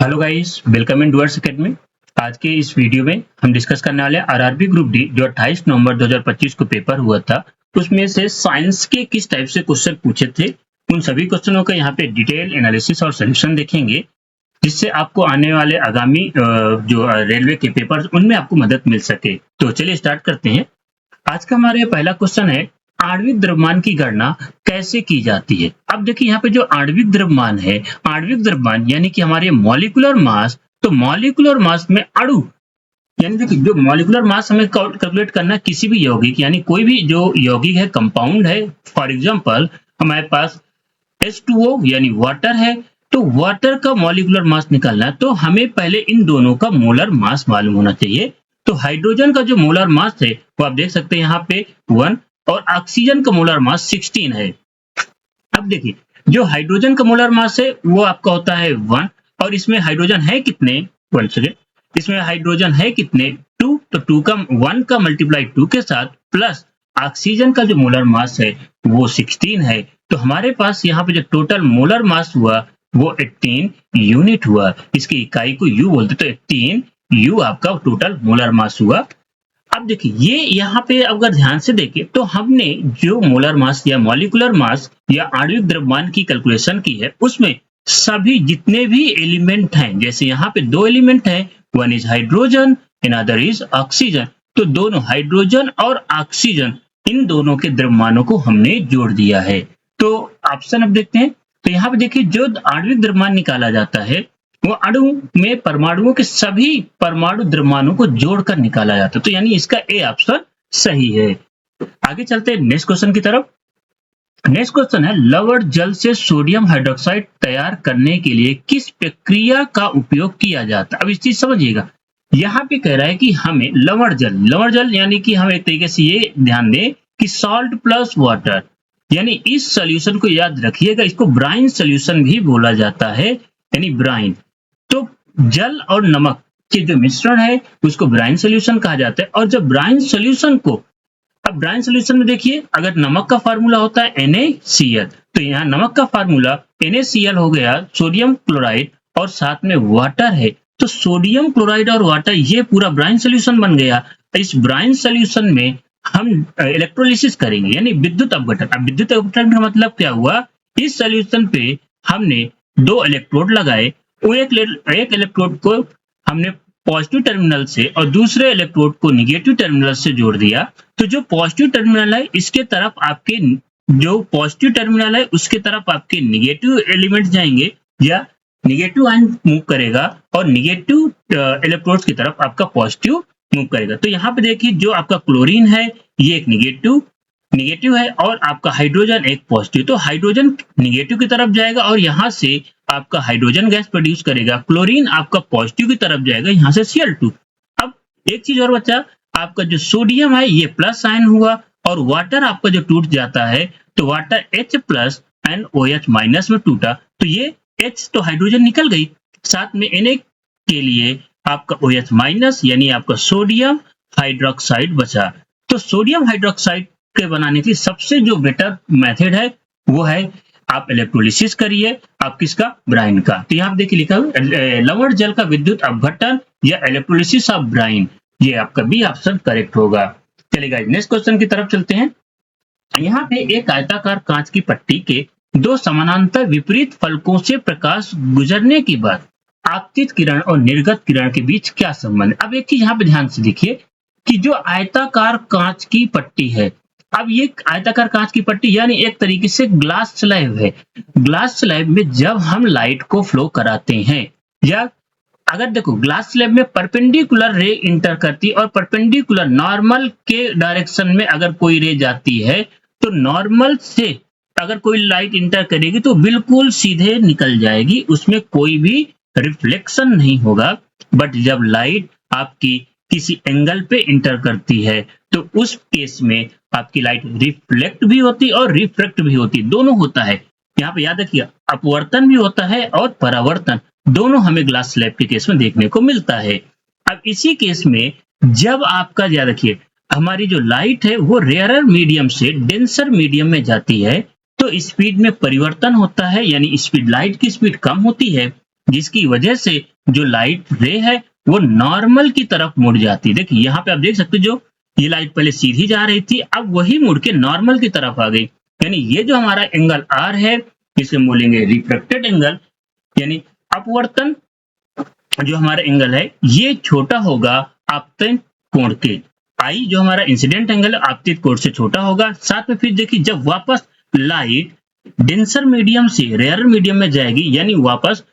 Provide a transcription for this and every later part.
Hello guys, welcome in Dooars academy. आज के इस वीडियो में हम डिस्कस करने वाले हैं आरआरबी ग्रुप डी जो 28 नवंबर 2025 को पेपर हुआ था। उसमें से साइंस के किस टाइप से क्वेश्चन पूछे थे, उन सभी क्वेश्चनों का यहाँ पे डिटेल एनालिसिस और सोल्यूशन देखेंगे, जिससे आपको आने वाले आगामी जो रेलवे के पेपर उनमें आपको मदद मिल सके। तो चलिए स्टार्ट करते हैं। आज का हमारा पहला क्वेश्चन है, आणविक द्रव्यमान की गणना कैसे की जाती है। अब देखिए यहाँ पे जो आणविक द्रव्यमान है, आणविक द्रव्यमान यानी कि हमारे मॉलिक्यूलर मास, तो मॉलिक्यूलर मास में अणु यानी देखिए जो मॉलिक्यूलर मास हमें कैलकुलेट करना है किसी भी यौगिक, यानी कोई भी जो यौगिक है, कंपाउंड है। फॉर एग्जांपल हमारे पास H2O यानी वाटर है, तो वाटर का मॉलिक्यूलर मास निकालना है तो हमें पहले इन दोनों का मोलर मास मालूम होना चाहिए। तो हाइड्रोजन का जो मोलर मास है वो आप देख सकते हैं यहाँ पे 1 और ऑक्सीजन का मोलर मास 16 है। अब देखिए जो हाइड्रोजन का मोलर मास है वो आपका होता है 1 और इसमें हाइड्रोजन है कितने, 1 सेकेंड, इसमें हाइड्रोजन है कितने 2, तो 2 का 1 का मल्टीप्लाई 2 के साथ प्लस ऑक्सीजन का जो मोलर मास है वो 16 है। तो हमारे पास यहाँ पे जो टोटल मोलर मास हुआ वो 18 यूनिट हुआ। इसकी इकाई को यू बोलते, तो 18 यू आपका टोटल मोलर मास हुआ। अब देखिए ये यहाँ पे अगर ध्यान से देखें तो हमने जो मोलर मास या मॉलिक्यूलर मास या आणविक द्रव्यमान की कैलकुलेशन की है उसमें सभी जितने भी एलिमेंट हैं, जैसे यहाँ पे 2 एलिमेंट हैं, one is hydrogen and other is oxygen, तो दोनों हाइड्रोजन और ऑक्सीजन इन दोनों के द्रव्यमानों को हमने जोड़ दिया है। तो ऑप्शन अब देखते हैं। तो यहाँ पे देखिए जो आणविक द्रव्यमान निकाला जाता है वो अणु में परमाणुओं के सभी परमाणु द्रव्यमानों को जोड़कर निकाला जाता है, तो यानी इसका ए ऑप्शन सही है। आगे चलते हैं नेक्स्ट क्वेश्चन की तरफ। नेक्स्ट क्वेश्चन है, लवण जल से सोडियम हाइड्रोक्साइड तैयार करने के लिए किस प्रक्रिया का उपयोग किया जाता है। अब इस चीज समझिएगा, यहाँ पे कह रहा है कि हमें लवण जल यानी कि हम एक तरीके से ये ध्यान दें कि सॉल्ट प्लस वाटर, यानी इस सोल्यूशन को याद रखिएगा, इसको ब्राइन सोल्यूशन भी बोला जाता है, यानी ब्राइन। तो जल और नमक के जो मिश्रण है उसको ब्राइन सोल्यूशन कहा जाता है। और जब ब्राइन सोल्यूशन को, अब ब्राइन सोल्यूशन में देखिए अगर नमक का फार्मूला होता है NaCl, तो यहाँ नमक का फार्मूला NaCl हो गया, सोडियम क्लोराइड और साथ में वाटर है, तो सोडियम क्लोराइड और वाटर ये पूरा ब्राइन सोल्यूशन बन गया। इस ब्राइन सोल्यूशन में हम इलेक्ट्रोलिसिस करेंगे यानी विद्युत अपघटन। अब विद्युत अपघटन का मतलब क्या हुआ, इस सोल्यूशन पे हमने 2 इलेक्ट्रोड लगाए, वो एक इलेक्ट्रोड को हमने पॉजिटिव टर्मिनल से और दूसरे इलेक्ट्रोड को निगेटिव टर्मिनल से जोड़ दिया। तो जो पॉजिटिव टर्मिनल है इसके तरफ आपके, जो पॉजिटिव टर्मिनल है उसके तरफ आपके निगेटिव एलिमेंट जाएंगे या निगेटिव आयन मूव करेगा और निगेटिव इलेक्ट्रोड्स की तरफ आपका पॉजिटिव मूव करेगा। तो यहाँ पे देखिए जो आपका क्लोरीन है ये एक निगेटिव है और आपका हाइड्रोजन एक पॉजिटिव, तो हाइड्रोजन निगेटिव की तरफ जाएगा और यहाँ से आपका हाइड्रोजन गैस प्रोड्यूस करेगा, क्लोरीन आपका पॉजिटिव की तरफ जाएगा, यहाँ से Cl2। अब एक चीज और बचा, आपका जो सोडियम है ये प्लस आयन हुआ और वाटर आपका जो टूट जाता है तो water H plus and OH minus में टूटा, तो ये H तो हाइड्रोजन निकल गई, साथ में Na के लिए आपका OH माइनस यानी आपका सोडियम हाइड्रोक्साइड बचा। तो सोडियम हाइड्रोक्साइड के बनाने की सबसे जो बेटर मेथड है वो है आप इलेक्ट्रोलिसिस करिए, आप किसका, ब्राइन का। तो यहाँ पे देखिए लिखा है लवण जल का विद्युत अपघटन या इलेक्ट्रोलिसिस ऑफ ब्राइन, ये आपका बी ऑप्शन करेक्ट होगा। चलिए नेक्स्ट क्वेश्चन की तरफ चलते हैं। यहाँ पे एक आयताकार कांच की पट्टी के 2 समानांतर विपरीत फलकों से प्रकाश गुजरने के बाद आपतित किरण और निर्गत किरण के बीच क्या संबंध है। अब एक चीज यहाँ पे ध्यान से देखिए कि जो आयताकार कांच की पट्टी है, अब ये आयताकार कांच की पट्टी यानी एक तरीके से ग्लास स्लैब है। ग्लास स्लैब में जब हम लाइट को फ्लो कराते हैं, या अगर देखो ग्लास स्लैब में परपेंडिकुलर रे इंटर करती है और परपेंडिकुलर नॉर्मल के डायरेक्शन में अगर कोई रे जाती है तो नॉर्मल से अगर कोई लाइट इंटर करेगी तो बिल्कुल सीधे निकल जाएगी, उसमें कोई भी रिफ्लेक्शन नहीं होगा। बट जब लाइट आपकी किसी एंगल पे इंटर करती है तो उस केस में आपकी लाइट रिफ्लेक्ट भी होती और रिफ्रैक्ट भी होती, दोनों होता है। यहाँ पे याद रखिए अपवर्तन भी होता है और परावर्तन, दोनों हमें ग्लास स्लैब के केस में देखने को मिलता है। अब इसी केस में जब आपका याद रखिए हमारी जो लाइट है वो रेयरर मीडियम से डेंसर मीडियम में जाती है तो स्पीड में परिवर्तन होता है, यानी स्पीड, लाइट की स्पीड कम होती है जिसकी वजह से जो लाइट रे है वो नॉर्मल की तरफ मुड़ जाती है। देखिए यहाँ पे आप देख सकते हो, जो ये लाइट पहले सीधी जा रही थी, अब वही मुड़ के नॉर्मल की तरफ आ गई। यानी ये जो हमारा एंगल आर है, इसे हम बोलेंगे रिफ्रैक्टेड एंगल, यानी अपवर्तन जो हमारा एंगल है ये छोटा होगा आपतन कोण के। आई जो हमारा इंसिडेंट एंगल है आपतित कोण से छोटा होगा। साथ में फिर देखिए जब वापस लाइट डेंसर मीडियम से रेयर मीडियम में जाएगी, यानी वापस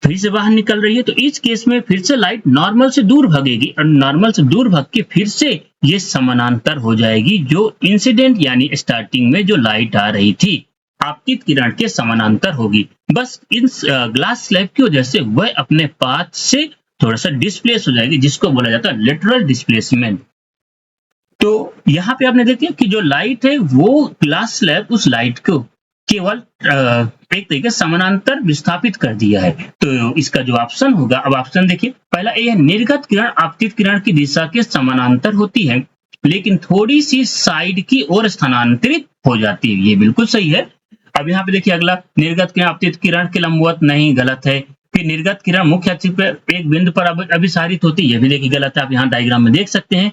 फिर से बाहर निकल रही है, तो इस केस में फिर से लाइट नॉर्मल से दूर भागेगी और नॉर्मल से दूर भाग के फिर से ये समानांतर हो जाएगी जो इंसिडेंट यानी स्टार्टिंग में जो लाइट आ रही थी आपतित किरण के समानांतर होगी। बस इन ग्लास स्लैब की वजह से वह अपने पाथ से थोड़ा सा डिस्प्लेस हो जाएगी, जिसको बोला जाता है लेटरल डिस्प्लेसमेंट। तो यहाँ पे आपने देखिए कि जो लाइट है वो ग्लास स्लैब उस लाइट को केवल एक तरीके समानांतर विस्थापित कर दिया है। तो इसका जो ऑप्शन होगा, अब ऑप्शन देखिए, पहला ए है निर्गत किरण आपतित किरण की दिशा के समानांतर होती है लेकिन थोड़ी सी साइड की ओर स्थानांतरित हो जाती है, ये बिल्कुल सही है। अब यहाँ पे देखिए अगला, निर्गत किरण आपतित किरण के लंबवत नहीं, गलत है। फिर निर्गत किरण मुख्य अक्ष पर एक बिंदु पर अभिसारित होती है, ये भी देखिए गलत है, आप यहाँ डायग्राम में देख सकते हैं।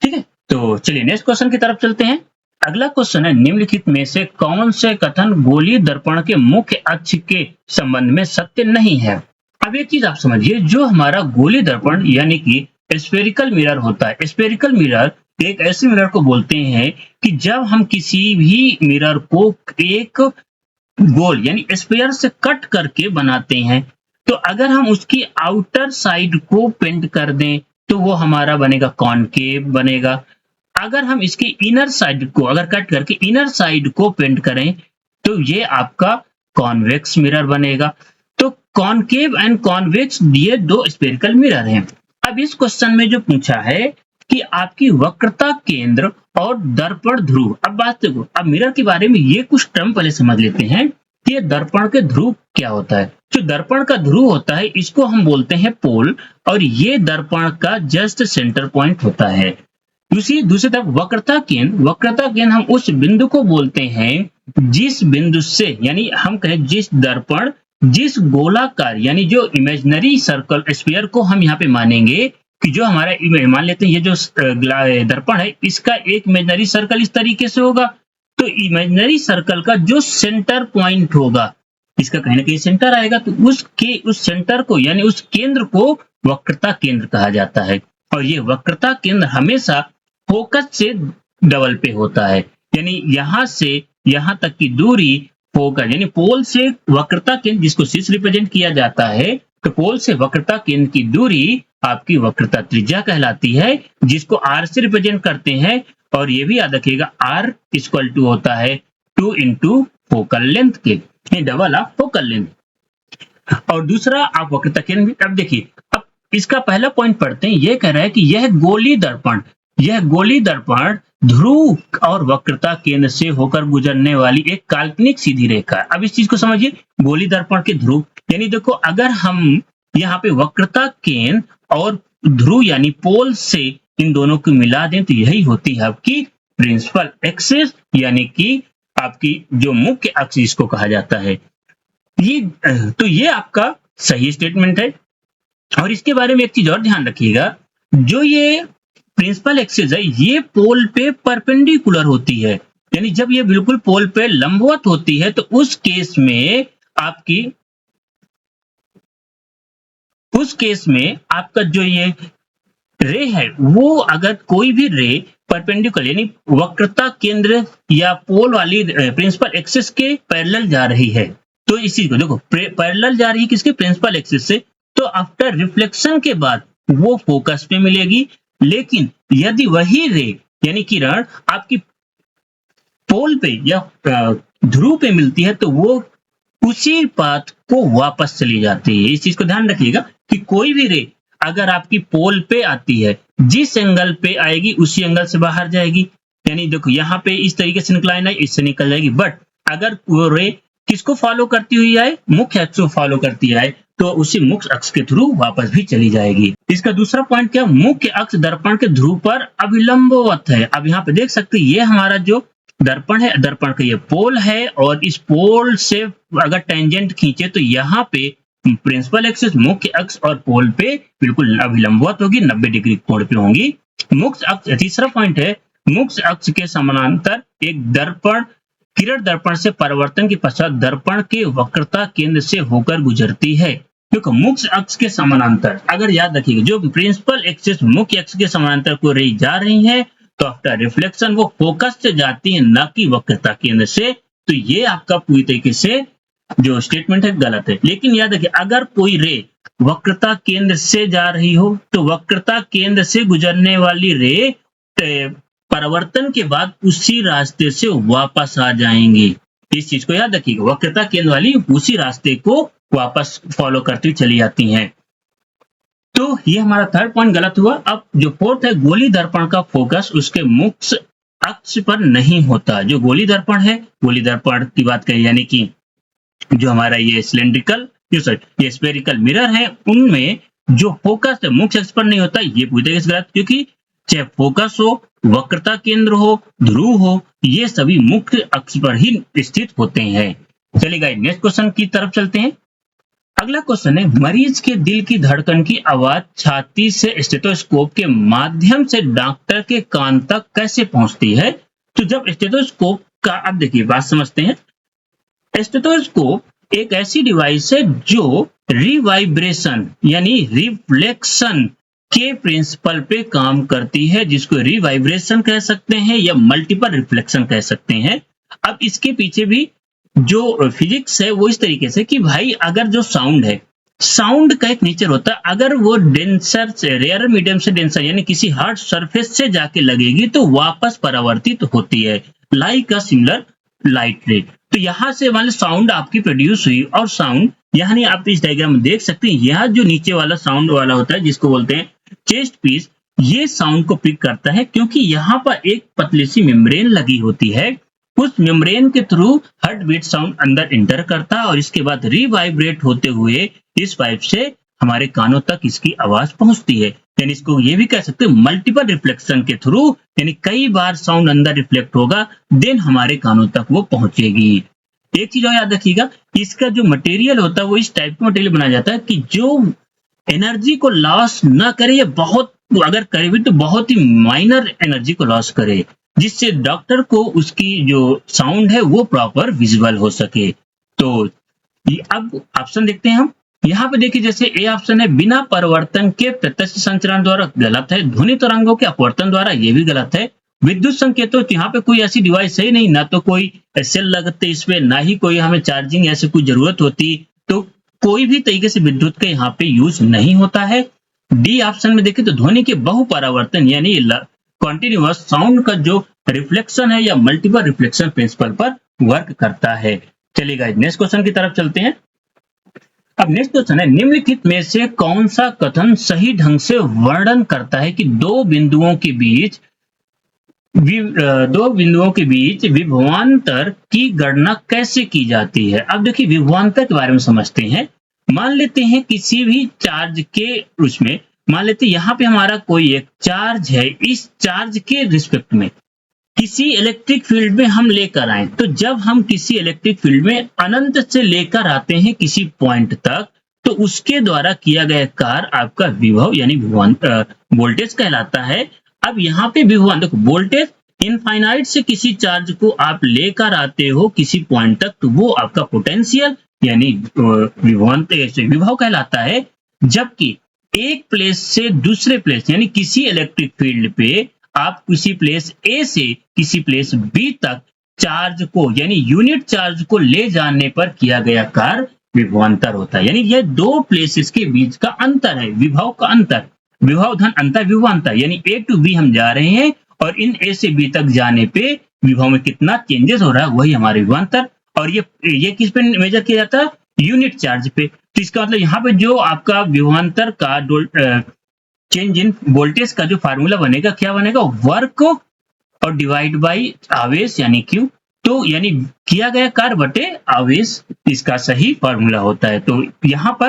ठीक है, तो चलिए नेक्स्ट क्वेश्चन की तरफ चलते हैं। अगला क्वेश्चन है, निम्नलिखित में से कौन से कथन गोलीय दर्पण के मुख्य अक्ष के संबंध में सत्य नहीं है। अब एक चीज आप समझिए, जो हमारा गोलीय दर्पण यानी कि स्फेरिकल मिरर होता है, स्फेरिकल मिरर एक ऐसे मिरर को बोलते हैं कि जब हम किसी भी मिरर को एक गोल यानी स्फीयर से कट करके बनाते हैं, तो अगर हम उसकी आउटर साइड को पेंट कर दें तो वो हमारा बनेगा कॉनकेव बनेगा। अगर हम इसकी इनर साइड को अगर कट करके इनर साइड को पेंट करें तो ये आपका कॉन्वेक्स मिरर बनेगा। तो कॉनकेव एंड कॉन्वेक्स ये दो स्फेरिकल मिरर हैं। अब इस क्वेश्चन में जो पूछा है कि आपकी वक्रता केंद्र और दर्पण ध्रुव। अब बात देखो, अब मिरर के बारे में ये कुछ टर्म पहले समझ लेते हैं कि ये दर्पण के ध्रुव क्या होता है। जो दर्पण का ध्रुव होता है इसको हम बोलते हैं पोल, और ये दर्पण का जस्ट सेंटर पॉइंट होता है। दूसरी तरफ वक्रता केंद्र हम उस बिंदु को बोलते हैं जिस बिंदु से, यानी हम कहें जिस दर्पण जिस गोलाकार यानी जो इमेजिनरी सर्कल स्फीयर को हम यहाँ पे मानेंगे कि जो हमारा मान लेते हैं ये जो दर्पण है इसका एक इमेजिनरी सर्कल इस तरीके से होगा, तो इमेजिनरी सर्कल का जो सेंटर पॉइंट होगा इसका कहीं ना कहीं सेंटर आएगा, तो उस सेंटर को यानी उस केंद्र को वक्रता केंद्र कहा जाता है। और ये वक्रता केंद्र हमेशा फोकस से डबल पे होता है, यानी यहां से यहां तक की दूरी फोकस यानी पोल से वक्रता केंद्र जिसको शीर्ष रिप्रेजेंट किया जाता है, तो पोल से वक्रता केंद्र की दूरी आपकी वक्रता त्रिज्या कहलाती है, जिसको आर से रिप्रेजेंट करते हैं। और ये भी याद रखिएगा आर इक्वल टू होता है 2 इंटू फोकल लेंथ के, डबल ऑफ फोकल लेंथ। और दूसरा आप वक्रता केंद्र। अब देखिए, अब इसका पहला पॉइंट पढ़ते हैं, ये कह रहा है कि यह गोली दर्पण ध्रुव और वक्रता केंद्र से होकर गुजरने वाली एक काल्पनिक सीधी रेखा है। अब इस चीज को समझिए, गोली दर्पण के ध्रुव यानी देखो, अगर हम यहाँ पे वक्रता केंद्र और ध्रुव यानी पोल से इन दोनों को मिला दें तो यही होती है आपकी प्रिंसिपल एक्सिस, यानी कि आपकी जो मुख्य अक्ष इसको कहा जाता है। ये आपका सही स्टेटमेंट है। और इसके बारे में एक चीज और ध्यान रखिएगा, जो ये प्रिंसिपल एक्सिस है ये पोल पे परपेंडिकुलर होती है, यानी जब ये बिल्कुल पोल पे लंबवत होती है तो उस केस में आपका जो ये रे है वो अगर कोई भी रे परपेंडिकुलर यानी वक्रता केंद्र या पोल वाली प्रिंसिपल एक्सिस के पैरेलल जा रही है, तो इस चीज को देखो पैरेलल जा रही है किसके, प्रिंसिपल एक्सिस से, तो आफ्टर रिफ्लेक्शन के बाद वो फोकस पे मिलेगी। लेकिन यदि वही रे यानी किरण आपकी पोल पे या ध्रुव पे मिलती है तो वो उसी पाथ को वापस चली जाती है। इस चीज को ध्यान रखिएगा कि कोई भी रे अगर आपकी पोल पे आती है, जिस एंगल पे आएगी उसी एंगल से बाहर जाएगी। यानी देखो यहाँ पे इस तरीके से इंक्लाइन है, इससे निकल जाएगी, बट अगर वो रे किसको फॉलो करती हुई आए, मुख्य अक्ष को फॉलो करती आए, तो उसी मुख्य अक्ष के थ्रू वापस भी चली जाएगी। इसका दूसरा पॉइंट क्या, मुख्य अक्ष दर्पण के ध्रुव पर अभिलंबवत है। अब यहाँ पे देख सकते हैं ये हमारा जो दर्पण है, दर्पण का ये पोल है, और इस पोल से अगर टेंजेंट खींचे तो यहाँ पे प्रिंसिपल एक्सिस मुख्य अक्ष और पोल पे बिल्कुल अभिलंबवत होगी, 90 डिग्री कोण पे होंगी। मुख्य अक्ष, तीसरा पॉइंट है, मुख्य अक्ष के समानांतर एक दर्पण किरण दर्पण से परावर्तन के पश्चात दर्पण के वक्रता केंद्र से होकर गुजरती है। क्योंकि मुख्य अक्ष के समानांतर, अगर याद रखिएगा, जो प्रिंसिपल एक्सिस मुख्य अक्ष के समानांतर को रे जा रही है तो आफ्टर रिफ्लेक्शन वो फोकस से जाती है, न कि वक्रता केंद्र से। तो ये आपका पूरी तरीके से जो स्टेटमेंट है गलत है। लेकिन याद रखिए, अगर कोई रे वक्रता केंद्र से जा रही हो तो वक्रता केंद्र से गुजरने वाली रे परावर्तन के बाद उसी रास्ते से वापस आ जाएंगी। इस चीज को याद रखिएगा, वक्रता केंद्र वाली उसी रास्ते को वापस फॉलो करती चली जाती हैं। तो ये हमारा थर्ड पॉइंट गलत हुआ। अब जो फोर्थ है, गोली दर्पण का फोकस उसके मुख्य अक्ष पर नहीं होता। जो गोली दर्पण है, गोली दर्पण की बात करें, यानी कि जो हमारा ये सिलेंड्रिकल ये स्फेरिकल मिरर है, उनमें जो फोकस है मुख्य अक्ष पर नहीं होता। ये पूरी तरीके से गलत, क्योंकि चाहे फोकस हो, वक्रता केंद्र हो, ध्रुव हो, ये सभी मुख्य अक्ष पर ही स्थित होते हैं। चलिए गाइस, नेक्स्ट क्वेश्चन की तरफ चलते हैं। अगला क्वेश्चन है, मरीज के दिल की धड़कन की आवाज छाती से स्टेथोस्कोप के माध्यम से डॉक्टर के कान तक कैसे पहुंचती है? तो जब स्टेथोस्कोप का, अब देखिए बात समझते हैं। स्टेथोस्कोप एक ऐसी डिवाइस है जो रिवाइब्रेशन यानी रिफ्लेक्शन के प्रिंसिपल पे काम करती है, जिसको रिवाइब्रेशन कह सकते हैं या मल्टीपल रिफ्लेक्शन कह सकते हैं। अब इसके पीछे भी जो फिजिक्स है वो इस तरीके से कि भाई, अगर जो साउंड है, साउंड का एक नेचर होता है, अगर वो डेंसर से रेयर मीडियम से डेंसर यानी किसी हार्ड सरफेस से जाके लगेगी तो वापस परावर्तित होती है, लाइक अ सिमिलर लाइट रे। तो यहां से मान लो साउंड आपकी प्रोड्यूस हुई, और साउंड यानी आप इस डायग्राम में देख सकते हैं, यह जो नीचे वाला साउंड वाला होता है जिसको बोलते हैं चेस्ट पीस, ये साउंड को पिक करता है, क्योंकि यहाँ पर एक पतली सी मेम्ब्रेन लगी होती है। उस मेम्ब्रेन के थ्रू हार्ट बीट साउंड अंदर इंटर करता है और इसके बाद रिवाइब्रेट होते हुए इस पाइप से हमारे कानों तक इसकी आवाज पहुंचती है। यानी इसको ये भी कह सकते हैं मल्टीपल रिफ्लेक्शन के थ्रू, यानी कई बार साउंड अंदर रिफ्लेक्ट होगा, देन हमारे कानों तक वो पहुंचेगी। एक चीज और याद रखिएगा, इसका जो मटेरियल होता है वो इस टाइप का मटेरियल बनाया जाता है कि जो एनर्जी को लॉस ना करे, या बहुत अगर करे भी तो बहुत ही माइनर एनर्जी को लॉस करे, जिससे डॉक्टर को उसकी जो साउंड है वो प्रॉपर विजिबल हो सके। तो अब ऑप्शन देखते हैं हम। यहाँ पे देखिए, जैसे ए ऑप्शन है, बिना परिवर्तन के प्रत्यक्ष संचरण द्वारा, गलत है। ध्वनि तरंगों के अपवर्तन द्वारा, ये भी गलत है। विद्युत संकेतों, यहाँ पे कोई ऐसी डिवाइस है नहीं, ना तो कोई सेल लगते इसमें, ना ही कोई हमें चार्जिंग ऐसे कोई जरूरत होती, तो कोई भी तरीके से विद्युत का यहाँ पे यूज नहीं होता है। डी ऑप्शन में देखें तो ध्वनि के बहुपरावर्तन यानी कॉन्टिन्यूअस साउंड का जो रिफ्लेक्शन है या मल्टीपल रिफ्लेक्शन प्रिंसिपल पर वर्क करता है। चलिए नेक्स्ट क्वेश्चन की तरफ चलते हैं। अब नेक्स्ट क्वेश्चन है, निम्नलिखित में से कौन सा कथन सही ढंग से वर्णन करता है कि दो बिंदुओं के बीच विभवांतर की गणना कैसे की जाती है? अब देखिए, विभवांतर के बारे में समझते हैं। मान लेते हैं किसी भी चार्ज के उसमें, मान लेते यहाँ पे हमारा कोई एक चार्ज है, इस चार्ज के रिस्पेक्ट में किसी इलेक्ट्रिक फील्ड में हम लेकर आए, तो जब हम किसी इलेक्ट्रिक फील्ड में अनंत से लेकर आते हैं किसी पॉइंट तक, तो उसके द्वारा किया गया कार्य आपका विभव यानी वोल्टेज कहलाता है। अब यहाँ पे विभवान देखो, वोल्टेज इनफाइनाइट से किसी चार्ज को आप लेकर आते हो किसी पॉइंट तक, तो वो आपका पोटेंशियल यानी विभव कहलाता है। जबकि एक प्लेस से दूसरे प्लेस यानी किसी इलेक्ट्रिक फील्ड पे आप किसी प्लेस ए से किसी प्लेस बी तक चार्ज को यानी यूनिट चार्ज को ले जाने पर किया गया कार्य विभवांतर होता है। यानी यह दो प्लेसेस के बीच का अंतर है, विभव का अंतर, विभव धन अंतर विभवांतर, यानी ए टू बी हम जा रहे हैं और इन ए से बी तक जाने पे विभव में कितना चेंजेस हो रहा है, वही हमारे विभवांतर। और ये किस पे मेजर किया जाता है? यूनिट चार्ज पे। तो इसका मतलब यहाँ पे जो आपका विभवांतर का चेंज इन वोल्टेज का जो फार्मूला बनेगा, क्या बनेगा? वर्क और डिवाइड बाई आवेश यानी क्यू। तो यानी किया गया कार्य बटे आवेश, इसका सही फार्मूला होता है। तो यहाँ पर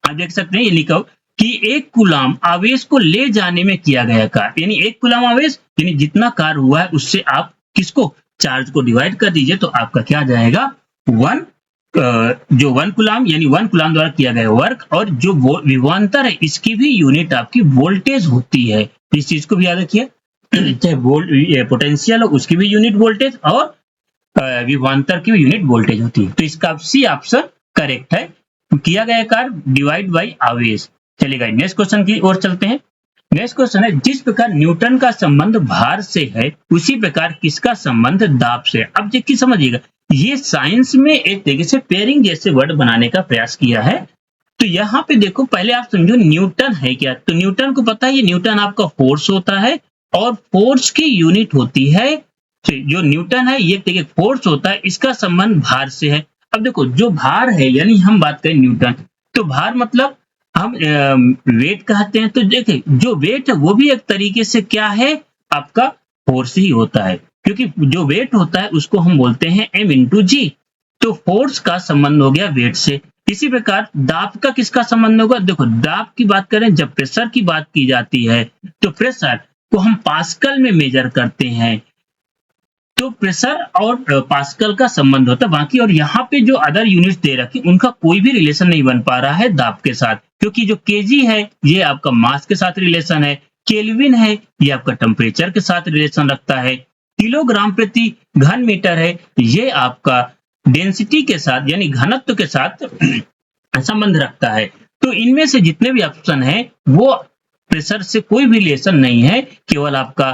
आप देख सकते हैं, ये लिखा कि एक कूलाम आवेश को ले जाने में किया गया कार्य, यानी एक कूलाम आवेश यानी जितना कार्य हुआ है उससे आप किसको, चार्ज को डिवाइड कर दीजिए, तो आपका क्या आ जाएगा? 1 जो 1 कूलम यानी 1 कूलम द्वारा किया गया वर्क, और जो विभवांतर है इसकी भी यूनिट आपकी वोल्टेज होती है। इस चीज को भी याद रखिए, चाहे पोटेंशियल हो उसकी भी यूनिट वोल्टेज, और विभवांतर की भी यूनिट वोल्टेज होती है। तो इसका सी ऑप्शन करेक्ट है। किया गया कार्य डिवाइड बाई आवेश। चलिएगा नेक्स्ट क्वेश्चन की ओर चलते हैं। नेक्स्ट क्वेश्चन है, जिस प्रकार न्यूटन का संबंध भार से है उसी प्रकार किसका संबंध दाब से है। अब देखिए समझिएगा, ये साइंस में एक तरीके से पेयरिंग जैसे वर्ड बनाने का प्रयास किया है। तो यहाँ पे देखो, पहले आप समझो न्यूटन है क्या। तो न्यूटन को पता है, ये न्यूटन आपका फोर्स होता है, और फोर्स की यूनिट होती है, जो न्यूटन है ये एक फोर्स होता है, इसका संबंध भार से है। अब देखो, जो भार है यानी हम बात करें न्यूटन, तो भार मतलब हम वेट कहते हैं। तो देखिए, जो वेट है वो भी एक तरीके से क्या है, आपका फोर्स ही होता है, क्योंकि जो वेट होता है उसको हम बोलते हैं m इंटू जी। तो फोर्स का संबंध हो गया वेट से। इसी प्रकार दाब का किसका संबंध होगा। देखो, दाब की बात करें, जब प्रेशर की बात की जाती है तो प्रेशर को हम पास्कल में मेजर करते हैं, तो प्रेशर और पास्कल का संबंध होता है बाकी। और यहाँ पे जो अदर यूनिट्स दे रखी उनका कोई भी रिलेशन नहीं बन पा रहा है दाब के साथ, क्योंकि जो केजी है ये आपका मास के साथ रिलेशन है, केल्विन है ये आपका टेम्परेचर के साथ रिलेशन रखता है, किलोग्राम प्रति घन मीटर है ये आपका डेंसिटी के साथ यानी घनत्व के साथ संबंध रखता है। तो इनमें से जितने भी ऑप्शन है वो प्रेशर से कोई भी रिलेशन नहीं है, केवल आपका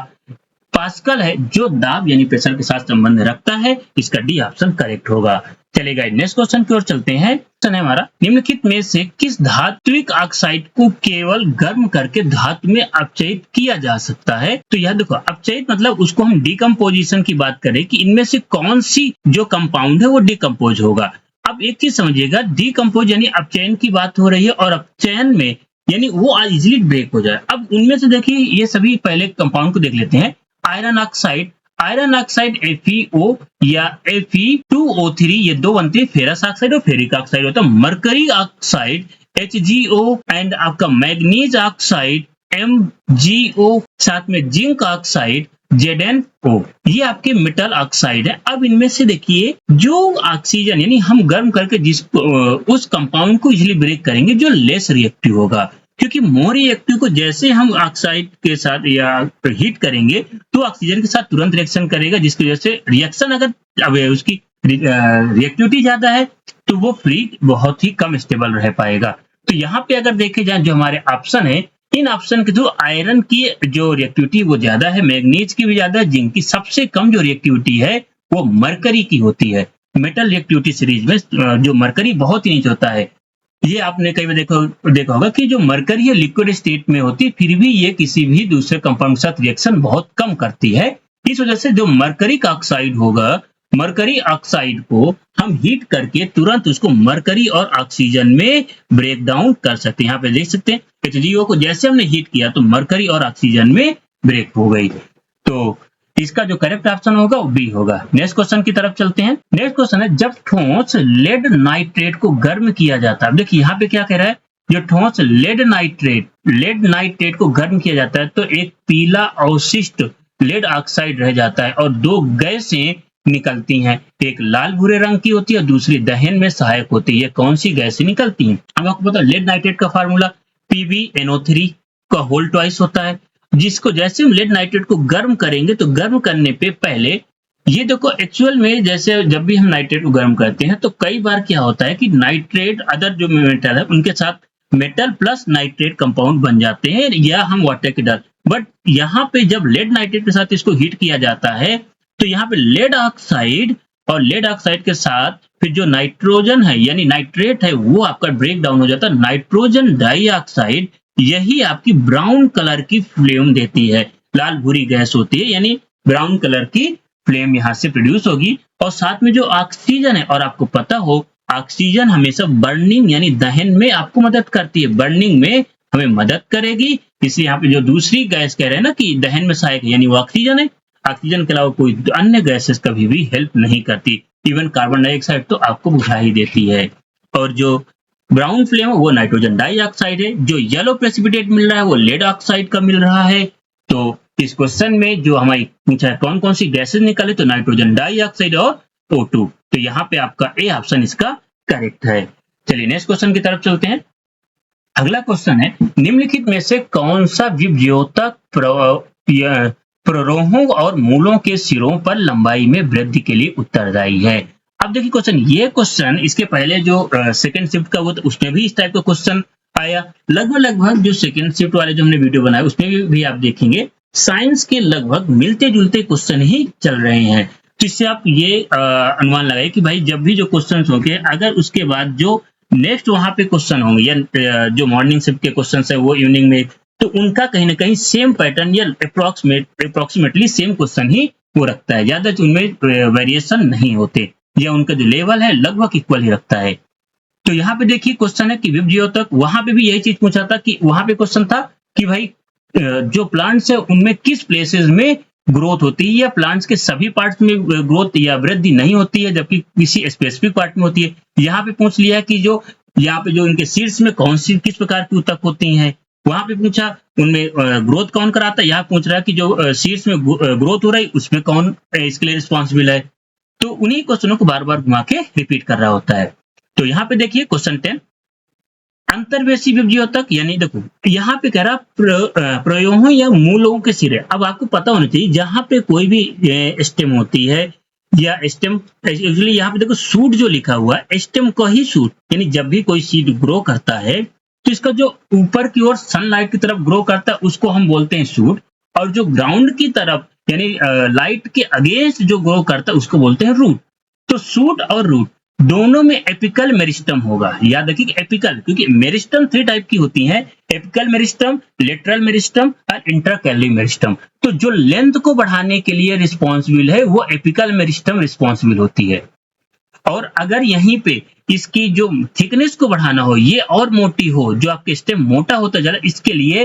पास्कल है जो दाब यानी प्रेशर के साथ संबंध रखता है। इसका डी ऑप्शन करेक्ट होगा। चलेगा नेक्स्ट क्वेश्चन की ओर चलते हैं। क्वेश्चन है हमारा, निम्नलिखित में से किस धात्विक ऑक्साइड को केवल गर्म करके धातु में अपचयित किया जा सकता है। तो यह देखो, अपचयित मतलब उसको हम डिकम्पोजिशन की बात करें कि इनमें से कौन सी जो कंपाउंड है वो डिकम्पोज होगा। अब एक चीज समझिएगा, डिकम्पोज यानी अपचयन की बात हो रही है, और अपचयन में यानी वो इजिली ब्रेक हो जाए। अब उनमें से देखिए, ये सभी पहले कंपाउंड को देख लेते हैं। Iron oxide, iron oxide FeO या Fe2O3 ये दो बनते हैं फेरस ऑक्साइड और फेरिक ऑक्साइड होता है। मरकरी ऑक्साइड HgO एंड आपका मैग्नीज ऑक्साइड MgO, साथ में जिंक ऑक्साइड ZnO, ये आपके मेटल ऑक्साइड है। अब इनमें से देखिए, जो ऑक्सीजन यानी हम गर्म करके जिस उस कंपाउंड को इजिली ब्रेक करेंगे जो लेस रिएक्टिव होगा, क्योंकि मोर रिएक्टिव को जैसे हम ऑक्साइड के साथ या हीट करेंगे तो ऑक्सीजन के साथ तुरंत रिएक्शन करेगा, जिसकी वजह से रिएक्शन अगर अब उसकी रिएक्टिविटी ज्यादा है तो वो फ्री बहुत ही कम स्टेबल रह पाएगा। तो यहाँ पे अगर देखे जाए जो हमारे ऑप्शन है, इन ऑप्शन के थ्रू आयरन की जो रिएक्टिविटी वो ज्यादा है, मैग्नीज की भी ज्यादा है, जिंक की सबसे कम जो रिएक्टिविटी है वो मरकरी की होती है। मेटल रिएक्टिविटी सीरीज में जो मरकरी बहुत ही नीचे होता है। ये आपने कई बार देखा होगा कि जो मरकरी है लिक्विड स्टेट में होती है, फिर भी ये किसी भी दूसरे कंपाउंड के साथ रिएक्शन बहुत कम करती है। इस वजह से जो मरकरी ऑक्साइड होगा, मरकरी ऑक्साइड को हम हीट करके तुरंत उसको मरकरी और ऑक्सीजन में ब्रेक डाउन कर सकते हैं। यहाँ पे देख सकते हैं HgO को जैसे हमने हीट किया तो मरकरी और ऑक्सीजन में ब्रेक हो गई। तो इसका जो करेक्ट ऑप्शन होगा वो बी होगा। नेक्स्ट क्वेश्चन की तरफ चलते हैं। नेक्स्ट क्वेश्चन है, जब ठोस लेड नाइट्रेट को गर्म किया जाता है। देखिए यहाँ पे क्या कह रहा है, जो ठोस लेड नाइट्रेट को गर्म किया जाता है तो एक पीला अवशिष्ट लेड ऑक्साइड रह जाता है और दो गैसें निकलती हैं, एक लाल भूरे रंग की होती है, दूसरी दहन में सहायक होती है। कौन सी गैसें निकलती हैं। अब आपको पता, लेड नाइट्रेट का फार्मूला PbNO3 का होल ट्वाइस होता है, जिसको जैसे हम लेड नाइट्रेट को गर्म करेंगे तो गर्म करने पे पहले ये देखो, एक्चुअल में जैसे जब भी हम नाइट्रेट को गर्म करते हैं तो कई बार क्या होता है कि नाइट्रेट अदर जो मेटल है उनके साथ मेटल प्लस नाइट्रेट कंपाउंड बन जाते हैं, या हम वाटर के डर। बट यहाँ पे जब लेड नाइट्रेट के साथ इसको हीट किया जाता है तो यहाँ पे लेड ऑक्साइड और लेड ऑक्साइड के साथ फिर जो नाइट्रोजन है यानी नाइट्रेट है वो आपका ब्रेक डाउन हो जाता है। नाइट्रोजन डाइऑक्साइड यही आपकी ब्राउन कलर की फ्लेम देती है, लाल भूरी गैस होती है, यानी ब्राउन कलर की फ्लेम यहाँ से प्रोड्यूस होगी। और साथ में जो ऑक्सीजन है, और आपको पता हो ऑक्सीजन हमेशा बर्निंग यानी दहन में आपको मदद करती है, बर्निंग में हमें मदद करेगी। इसलिए यहाँ पे जो दूसरी गैस कह रहे हैं ना कि दहन में सहायक है, यानी वो ऑक्सीजन है। ऑक्सीजन के अलावा कोई अन्य गैसेस कभी भी हेल्प नहीं करती, इवन कार्बन डाइऑक्साइड तो आपको बुझा ही देती है। और जो ब्राउन फ्लेम है वो नाइट्रोजन डाइऑक्साइड है, जो येलो प्रेसिपिटेट मिल रहा है वो लेड ऑक्साइड का मिल रहा है। तो इस क्वेश्चन में जो हमारी पूछा है कौन कौन सी गैसेस निकले, तो नाइट्रोजन डाइऑक्साइड और O2। तो यहाँ पे आपका ए ऑप्शन इसका करेक्ट है। चलिए नेक्स्ट क्वेश्चन की तरफ चलते हैं। अगला क्वेश्चन है, निम्नलिखित में से कौन सा विभज्योतक प्ररोहों और मूलों के सिरों पर लंबाई में वृद्धि के लिए उत्तरदायी है? अब देखिए क्वेश्चन, ये क्वेश्चन इसके पहले जो सेकंड शिफ्ट का वो उसमें भी इस टाइप का क्वेश्चन आया। लगभग जो सेकंड शिफ्ट वाले जो हमने वीडियो बनाया उसमें भी आप देखेंगे साइंस के लगभग मिलते जुलते क्वेश्चन ही चल रहे हैं। तो इससे आप ये अनुमान लगाए कि भाई जब भी जो क्वेश्चन होंगे, अगर उसके बाद जो नेक्स्ट वहां पे क्वेश्चन होंगे या जो मॉर्निंग शिफ्ट के क्वेश्चन है वो इवनिंग में, तो उनका कहीं ना कहीं सेम पैटर्न या अप्रोक्सीमेटली सेम क्वेश्चन ही वो रखता है, ज्यादा उनमें वेरिएशन नहीं होते या उनका जो लेवल है लगभग इक्वल ही रखता है। तो यहाँ पे देखिए क्वेश्चन है कि विभज्योतक, वहां पे भी यही चीज पूछा था कि वहां पे क्वेश्चन था कि भाई जो प्लांट्स है उनमें किस प्लेसेस में ग्रोथ होती है, या प्लांट्स के सभी पार्ट्स में ग्रोथ या वृद्धि नहीं होती है जबकि किसी स्पेसिफिक पार्ट में होती है। यहाँ पे पूछ लिया कि जो यहाँ पे जो इनके सीड्स में कौन सी किस प्रकार की उत्तक होती हैं, वहां पे पूछा उनमें ग्रोथ कौन कराता है, यहाँ पूछ रहा है कि जो सीड्स में ग्रोथ हो रही है उसमें कौन इसके लिए रिस्पॉन्सिबल है। तो उन्हीं क्वेश्चनों को बार बार घुमा के रिपीट कर रहा होता है। तो यहाँ पे देखिए क्वेश्चन 10, अंतर्वेशी विभज्योतक, यानी देखो यहाँ पे कह रहा प्रयोहों या मूलों के सिरे। अब आपको पता होना चाहिए जहां पे कोई भी स्टेम होती है या स्टेम, एक्चुअली यहाँ पे देखो सूट जो लिखा हुआ है स्टेम को ही सूट, यानी जब भी कोई सीड ग्रो करता है तो इसका जो ऊपर की ओर सनलाइट की तरफ ग्रो करता है उसको हम बोलते हैं सूट, और जो ग्राउंड की तरफ यानी लाइट के अगेंस्ट जो ग्रो करता है उसको बोलते हैं रूट। तो सूट और रूट दोनों में एपिकल मेरिस्टम होगा। याद रखिए एपिकल, क्योंकि मेरिस्टम 3 टाइप की होती हैं, एपिकल मेरिस्टम, लेटरल मेरिस्टम और इंटरकैलरी मेरिस्टम। तो जो लेंथ को बढ़ाने के लिए रिस्पॉन्सिबल है वो एपिकल मेरिस्टम रिस्पॉन्सिबल होती है, और अगर यहीं पे इसकी जो थिकनेस को बढ़ाना हो, ये और मोटी हो, जो आपके स्टेम मोटा होता जा रहा है, इसके लिए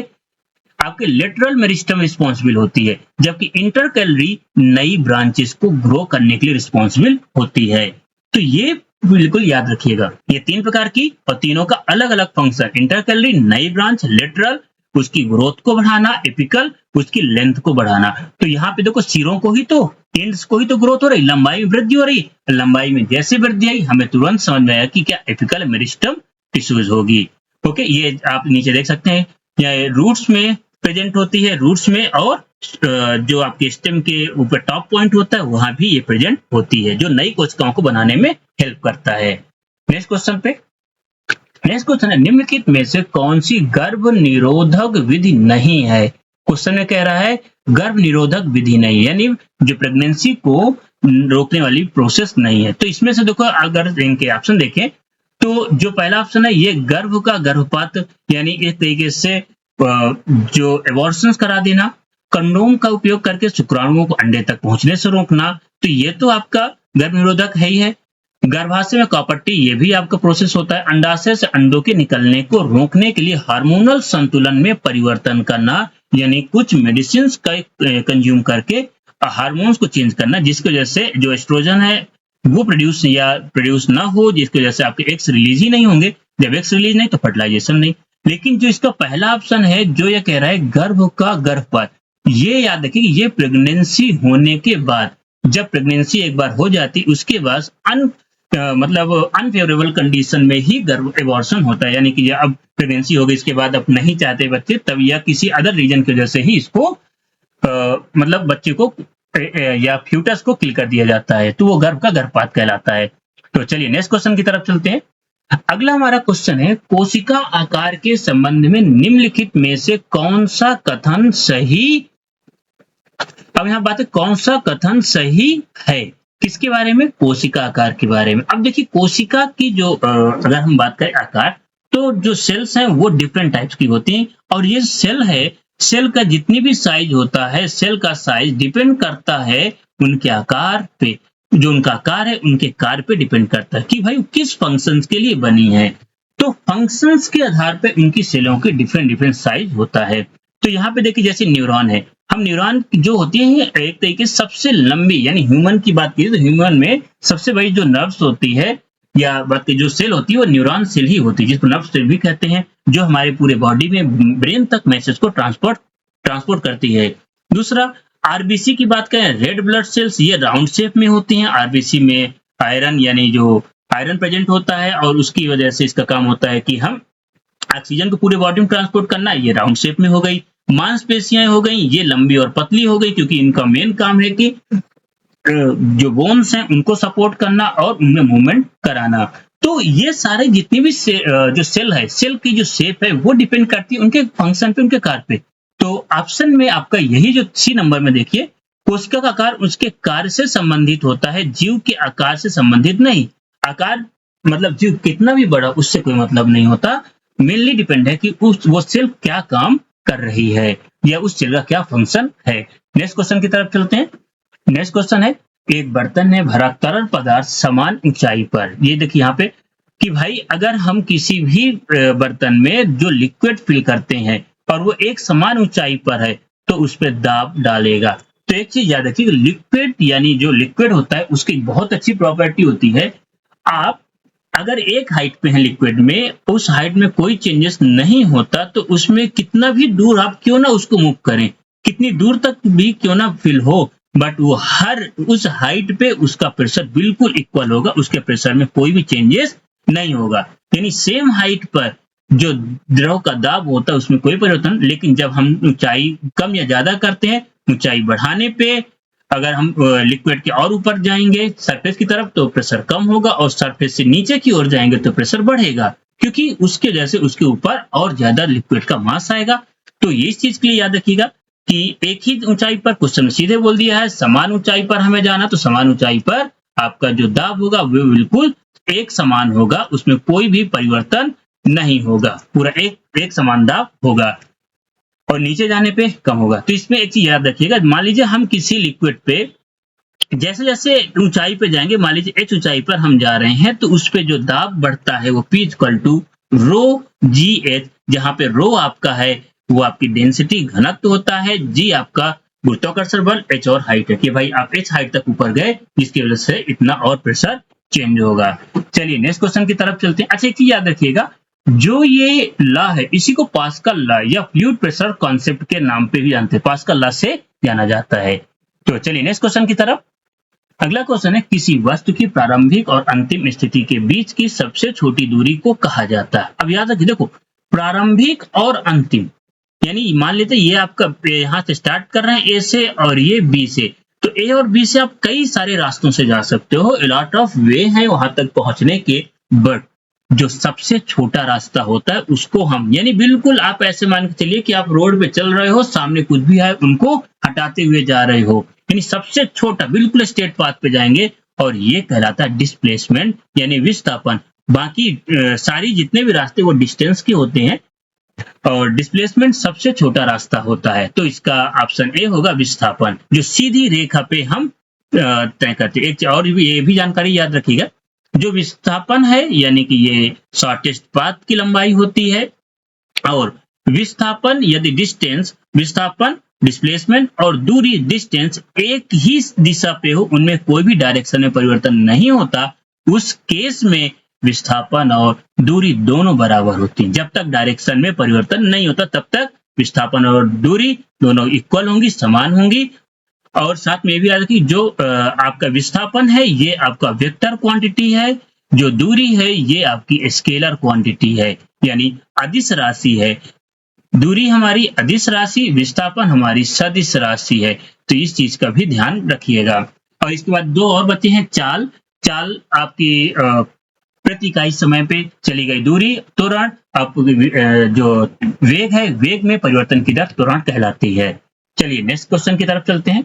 आपके लेटरल मेरिस्टम रिस्पॉन्सिबल होती है, जबकि इंटरकैलरी नई ब्रांचेस को ग्रो करने के लिए रिस्पॉन्सिबल होती है। तो ये बिल्कुल याद रखिएगा, ये 3 प्रकार की और तीनों का अलग अलग फंक्शन, इंटरकैलरी नई ब्रांच, लेटरल उसकी ग्रोथ को बढ़ाना, एपिकल उसकी लेंथ को बढ़ाना। तो यहाँ पे देखो सिरों को ही तो, एंड्स को ही तो ग्रोथ हो रही, लंबाई में वृद्धि हो रही, लंबाई में जैसे वृद्धि आई हमें तुरंत समझ में आया कि क्या एपिकल मेरिस्टम टिश्यूज होगी। ओके, ये आप नीचे देख सकते हैं, या रूट्स में प्रेजेंट होती है, रूट्स में, और जो आपके स्टेम के ऊपर टॉप पॉइंट होता है वहां भी ये प्रेजेंट होती है, जो नई कोशिकाओं को बनाने में हेल्प करता है। नेक्स्ट क्वेश्चन पे, नेक्स्ट क्वेश्चन है, निम्नलिखित में से कौन सी गर्भ निरोधक विधि नहीं है? क्वेश्चन में कह रहा है गर्भ निरोधक विधि नहीं, यानी जो प्रेगनेंसी को रोकने वाली प्रोसेस नहीं है। तो इसमें से देखो अगर इनके ऑप्शन देखें तो जो पहला ऑप्शन है ये गर्भ का गर्भपात, यानी एक तरीके से जो एबॉर्शंस करा देना, कंडोम का उपयोग करके शुक्राणुओं को अंडे तक पहुंचने से रोकना, तो ये तो आपका गर्भ निरोधक है ही है। गर्भाशय में कॉपर्टी, ये भी आपका प्रोसेस होता है। अंडाशय से अंडों के निकलने को रोकने के लिए हार्मोनल संतुलन में परिवर्तन करना, यानी कुछ मेडिसिन का कंज्यूम करके हार्मोन्स को चेंज करना, जिसकी वजह से जो एस्ट्रोजन है वो प्रोड्यूस ना हो, जिसकी वजह से आपके एग्स रिलीज ही नहीं होंगे। जब एग्स रिलीज नहीं तो फर्टिलाइजेशन नहीं। लेकिन जो इसका पहला ऑप्शन है जो ये कह रहा है गर्भ का गर्भपात, ये याद रखिए ये प्रेगनेंसी होने के बाद, जब प्रेगनेंसी एक बार हो जाती उसके बाद मतलब अनफेवरेबल कंडीशन में ही गर्भ एबॉर्शन होता है, यानी कि अब प्रेगनेंसी हो गई इसके बाद अब नहीं चाहते बच्चे, तब या किसी अदर रीजन की वजह से ही इसको मतलब बच्चे को या फ्यूटस को किल कर दिया जाता है, तो वो गर्भ का गर्भपात कहलाता है। तो चलिए नेक्स्ट क्वेश्चन की तरफ चलते हैं। अगला हमारा क्वेश्चन है, कोशिका आकार के संबंध में निम्नलिखित में से कौन सा कथन सही। अब यहाँ बात है कौन सा कथन सही है, किसके बारे में? कोशिका आकार के बारे में। अब देखिए कोशिका की जो अगर हम बात करें आकार, तो जो सेल्स हैं वो डिफरेंट टाइप्स की होती हैं, और ये सेल है, सेल का जितनी भी साइज होता है, सेल का साइज डिपेंड करता है उनके आकार पे, जो उनका आकार है उनके कार्य पे डिपेंड करता है कि भाई किस फंक्शंस के लिए बनी है। तो फंक्शंस के आधार पे उनकी सेलों के डिफरेंट साइज होता है। तो यहाँ पे देखिए जैसे न्यूरॉन है, हम न्यूरॉन जो होती है एक तरीके से सबसे लंबी, यानी ह्यूमन की बात की तो ह्यूमन में सबसे बड़ी जो नर्व्स होती है या बाकी जो सेल होती है वो न्यूरॉन सेल ही होती है, जिसको नर्व सेल भी कहते हैं, जो हमारे पूरे बॉडी में ब्रेन तक मैसेज को ट्रांसपोर्ट करती है। दूसरा आरबीसी की बात करें, रेड ब्लड सेल्स, ये राउंड शेप में होती हैं। आरबीसी में आयरन यानी जो आयरन प्रेजेंट होता है और उसकी वजह से इसका काम होता है कि हम ऑक्सीजन को पूरे बॉडी में ट्रांसपोर्ट करना। ये राउंड शेप में हो गई। मांसपेशियां हो गई, ये लंबी और पतली हो गई क्योंकि इनका मेन काम है कि जो बोन्स हैं उनको सपोर्ट करना और उनमें मूवमेंट कराना। तो ये सारे जितनी भी जो सेल है, सेल की जो शेप है वो डिपेंड करती है उनके फंक्शन पे, उनके कार्य पे। तो ऑप्शन में आपका यही जो सी नंबर में देखिए, कोशिका का आकार उसके कार्य से संबंधित होता है, जीव के आकार से संबंधित नहीं। आकार मतलब जीव कितना भी बड़ा उससे कोई मतलब नहीं होता। मेनली डिपेंड है कि वो सेल क्या काम कर रही है या उस सेल का क्या फंक्शन है। नेक्स्ट क्वेश्चन की तरफ चलते हैं। नेक्स्ट क्वेश्चन है, एक बर्तन में भरा तरल पदार्थ समान ऊंचाई पर। ये देखिए यहाँ पे कि भाई अगर हम किसी भी बर्तन में जो लिक्विड फिल करते हैं और वो एक समान ऊंचाई पर है तो उस पर दाब डालेगा। तो एक चीज याद रखिए, लिक्विड यानी जो लिक्विड होता है उसकी बहुत अच्छी प्रॉपर्टी होती है। आप अगर एक हाइट पे हैं लिक्विड में, उस हाइट में कोई चेंजेस नहीं होता तो उसमें कितना भी दूर आप क्यों ना उसको मूव करें, कितनी दूर तक भी क्यों ना फिल हो, बट वो हर उस हाइट पे उसका प्रेशर बिल्कुल इक्वल होगा, उसके प्रेशर में कोई भी चेंजेस नहीं होगा। यानी सेम हाइट पर जो द्रव का दाब होता है उसमें कोई परिवर्तन, लेकिन जब हम ऊंचाई कम या ज्यादा करते हैं, ऊंचाई बढ़ाने पे अगर हम लिक्विड के और ऊपर जाएंगे सरफेस की तरफ तो प्रेशर कम होगा और सरफेस से नीचे की ओर जाएंगे तो प्रेशर बढ़ेगा, क्योंकि उसके जैसे उसके ऊपर और ज्यादा लिक्विड का मास आएगा। तो ये इस चीज के लिए याद रखिएगा कि एक ही ऊंचाई पर, क्वेश्चन सीधे बोल दिया है समान ऊंचाई पर हमें जाना, तो समान ऊंचाई पर आपका जो दाब होगा वो बिल्कुल एक समान होगा, उसमें कोई भी परिवर्तन नहीं होगा, पूरा एक समान दाब होगा और नीचे जाने पे कम होगा। तो इसमें एक चीज याद रखिएगा, मान लीजिए हम किसी लिक्विड पे जैसे जैसे ऊंचाई पे जाएंगे, मान लीजिए एच ऊंचाई पर हम जा रहे हैं तो उस पे जो दाब बढ़ता है वो P equal to rho g h, जहां पे रो आपका है वो आपकी डेंसिटी घनत्व होता है, जी आपका गुरुत्वाकर्षण बल, एच और हाइट है कि भाई आप एच हाइट तक ऊपर गए जिसकी वजह से इतना और प्रेशर चेंज होगा। चलिए नेक्स्ट क्वेश्चन की तरफ चलते हैं। अच्छा एक चीज याद रखिएगा, जो ये लॉ है इसी को पास्कल लॉ या फ्लूइड प्रेशर कॉन्सेप्ट के नाम पे भी जानते हैं, पास्कल लॉ से जाना जाता है। तो चलिए नेक्स्ट क्वेश्चन की तरफ। अगला क्वेश्चन है, किसी वस्तु की प्रारंभिक और अंतिम स्थिति के बीच की सबसे छोटी दूरी को कहा जाता है। अब याद रखिए, देखो प्रारंभिक और अंतिम, यानी मान लेते ये आपका यहाँ से स्टार्ट कर रहे हैं ए से और ये बी से, तो ए और बी से आप कई सारे रास्तों से जा सकते हो, लॉट ऑफ वे है वहां तक पहुंचने के, बट जो सबसे छोटा रास्ता होता है उसको हम, यानी बिल्कुल आप ऐसे मान के चलिए कि आप रोड पे चल रहे हो, सामने कुछ भी है उनको हटाते हुए जा रहे हो, यानी सबसे छोटा बिल्कुल स्ट्रेट पाथ पे जाएंगे और ये कहलाता है डिस्प्लेसमेंट यानी विस्थापन। बाकी सारी जितने भी रास्ते वो डिस्टेंस के होते हैं और डिस्प्लेसमेंट सबसे छोटा रास्ता होता है। तो इसका ऑप्शन ए होगा विस्थापन, जो सीधी रेखा पे हम तय करते हैं। एक और ये भी जानकारी याद रखिएगा, जो विस्थापन है यानी कि ये शॉर्टेस्ट पाथ की लंबाई होती है, और विस्थापन यदि डिस्टेंस, विस्थापन डिस्प्लेसमेंट और दूरी डिस्टेंस एक ही दिशा पे हो, उनमें कोई भी डायरेक्शन में परिवर्तन नहीं होता, उस केस में विस्थापन और दूरी दोनों बराबर होती हैं। जब तक डायरेक्शन में परिवर्तन नहीं होता तब तक विस्थापन और दूरी दोनों इक्वल होंगी, समान होंगी। और साथ में ये भी याद रखिए, जो आपका विस्थापन है ये आपका वेक्टर क्वांटिटी है, जो दूरी है ये आपकी स्केलर क्वांटिटी है यानी अदिश राशि है। दूरी हमारी अदिश राशि, विस्थापन हमारी सदिश राशि है, तो इस चीज का भी ध्यान रखिएगा। और इसके बाद दो और बचे हैं, चाल। चाल आपकी प्रति इकाई समय पे चली गई दूरी, त्वरण, जो वेग है, वेग में परिवर्तन की दर त्वरण कहलाती है। चलिए नेक्स्ट क्वेश्चन की तरफ चलते हैं।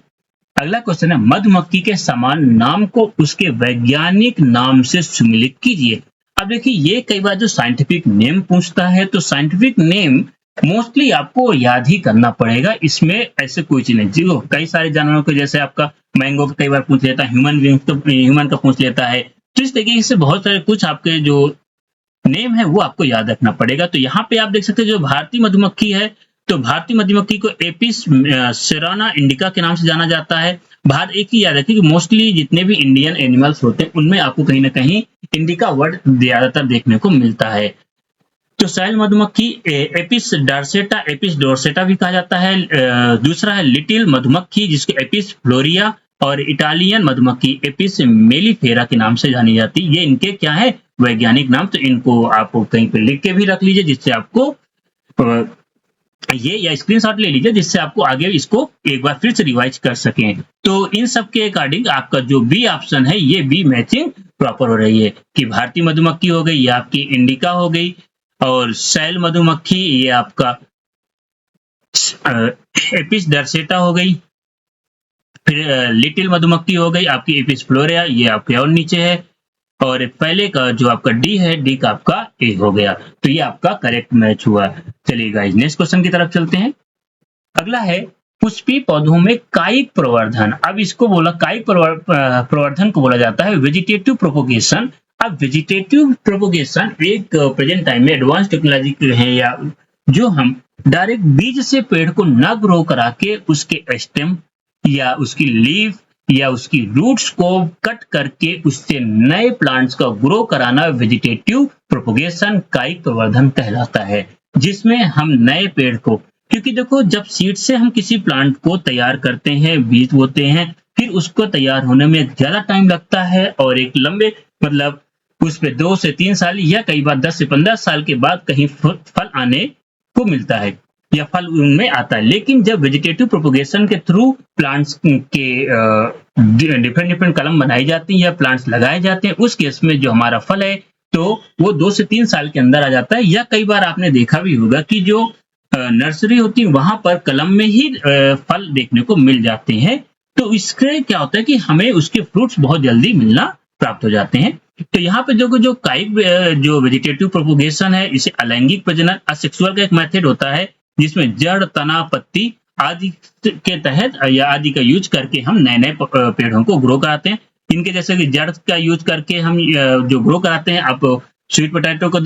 अगला क्वेश्चन है, मधुमक्खी के समान नाम को उसके वैज्ञानिक नाम से सम्मिलित कीजिए। अब देखिए ये कई बार जो साइंटिफिक नेम पूछता है तो साइंटिफिक नेम मोस्टली आपको याद ही करना पड़ेगा, इसमें ऐसे कोई चीज नहीं। जी कई सारे जानवरों को, जैसे आपका मैंगो कई बार पूछ लेता है, ह्यूमन का पूछ लेता है, तो इस तरीके से बहुत सारे कुछ आपके जो नेम है वो आपको याद रखना पड़ेगा। तो यहाँ पे आप देख सकते हैं जो भारतीय मधुमक्खी है, तो भारतीय मधुमक्खी को एपिस सेराना इंडिका के नाम से जाना जाता है। भारत एक ही याद रखिए कि मोस्टली जितने भी इंडियन एनिमल्स होते हैं उनमें आपको कहीं ना कहीं इंडिका वर्ड ज्यादातर देखने को मिलता है। तो साइल मधुमक्खी एपिस डार्सेटा, एपिस डोर्सेटा भी कहा जाता है। दूसरा है लिटिल मधुमक्खी जिसको एपिस फ्लोरिया और इटालियन मधुमक्खी एपिस मेलिफेरा के नाम से जानी जाती है। ये इनके क्या है वैज्ञानिक नाम, तो इनको आप कहीं पे लिख के भी रख लीजिए जिससे आपको ये या स्क्रीनशॉट ले लीजिए जिससे आपको आगे इसको एक बार फिर से रिवाइज कर सकें। तो इन सब के अकॉर्डिंग आपका जो बी ऑप्शन है ये बी मैचिंग प्रॉपर हो रही है कि भारतीय मधुमक्खी हो गई, ये आपकी इंडिका हो गई, और शैल मधुमक्खी ये आपका एपिस डर्सेटा हो गई, फिर लिटिल मधुमक्खी हो गई आपकी एपिस फ्लोरिया, ये आपके और नीचे है, और पहले का जो आपका डी है, डी का आपका ए हो गया। तो ये आपका करेक्ट मैच हुआ। चलिए गाइस नेक्स्ट क्वेश्चन की तरफ चलते हैं। अगला है पुष्पी पौधों में कायिक प्रवर्धन। अब इसको बोला कायिक प्रवर्धन को बोला जाता है वेजिटेटिव प्रोपोगेशन। अब वेजिटेटिव प्रोपोगेशन एक प्रेजेंट टाइम में एडवांस टेक्नोलॉजी है, या जो हम डायरेक्ट बीज से पेड़ को न ग्रो करा के उसके स्टेम या उसकी लीफ या उसकी रूट्स को कट करके उससे नए प्लांट्स का ग्रो कराना वेजिटेटिव प्रोपोगेशन कायिक प्रवर्धन कहलाता है, जिसमें हम नए पेड़ को, क्योंकि देखो जब सीड से हम किसी प्लांट को तैयार करते हैं, बीज बोते हैं, फिर उसको तैयार होने में ज्यादा टाइम लगता है और एक लंबे मतलब उस पे 2 से 3 साल या कई बार 10 से 15 साल के बाद कहीं फल आने को मिलता है या फल उनमें आता है। लेकिन जब वेजिटेटिव प्रोपोगेशन के थ्रू प्लांट्स के डिफरेंट कलम बनाई जाती है या प्लांट्स लगाए जाते हैं, उस केस में जो हमारा फल है तो वो 2 से 3 साल के अंदर आ जाता है। या कई बार आपने देखा भी होगा कि जो नर्सरी होती है वहां पर कलम में ही फल देखने को मिल जाते हैं। तो इससे क्या होता है कि हमें उसके फ्रूट्स बहुत जल्दी मिलना प्राप्त हो जाते हैं। तो यहाँ पे जो कायिक जो वेजिटेटिव प्रोपोगेशन है, इसे अलैंगिक प्रजनन असेक्सुअल का एक मेथड होता है जिसमें जड़, तना, पत्ती आदि के तहत या आदि का यूज करके हम नए नए पेड़ों को ग्रो कराते हैं। इनके जैसे कि जड़ का यूज करके हम जो ग्रो कराते हैं, आप स्वीट पोटैटो को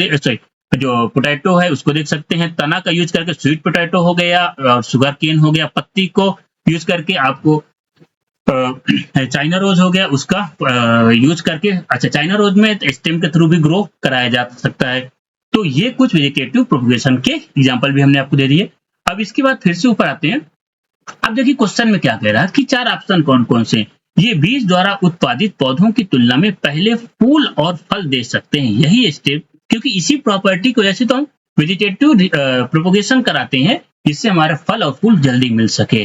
जो पोटैटो है उसको देख सकते हैं। तना का यूज करके स्वीट पोटैटो हो गया और शुगर केन हो गया। पत्ती को यूज करके आपको चाइना रोज हो गया, उसका यूज करके, अच्छा चाइना रोज में स्टेम के थ्रू भी ग्रो कराया जा सकता है। तो ये कुछ वेजिटेटिव प्रोपोगेशन के एग्जांपल भी हमने आपको दे दिए। अब इसके बाद फिर से ऊपर आते हैं। अब देखिए क्वेश्चन में क्या कह रहा है कि 4 ऑप्शन कौन कौन से। ये बीज द्वारा उत्पादित पौधों की तुलना में पहले फूल और फल दे सकते हैं। यही स्टेप, क्योंकि इसी प्रॉपर्टी को जैसे तो हम वेजिटेटिव प्रोपोगेशन कराते हैं जिससे हमारा फल और फूल जल्दी मिल सके,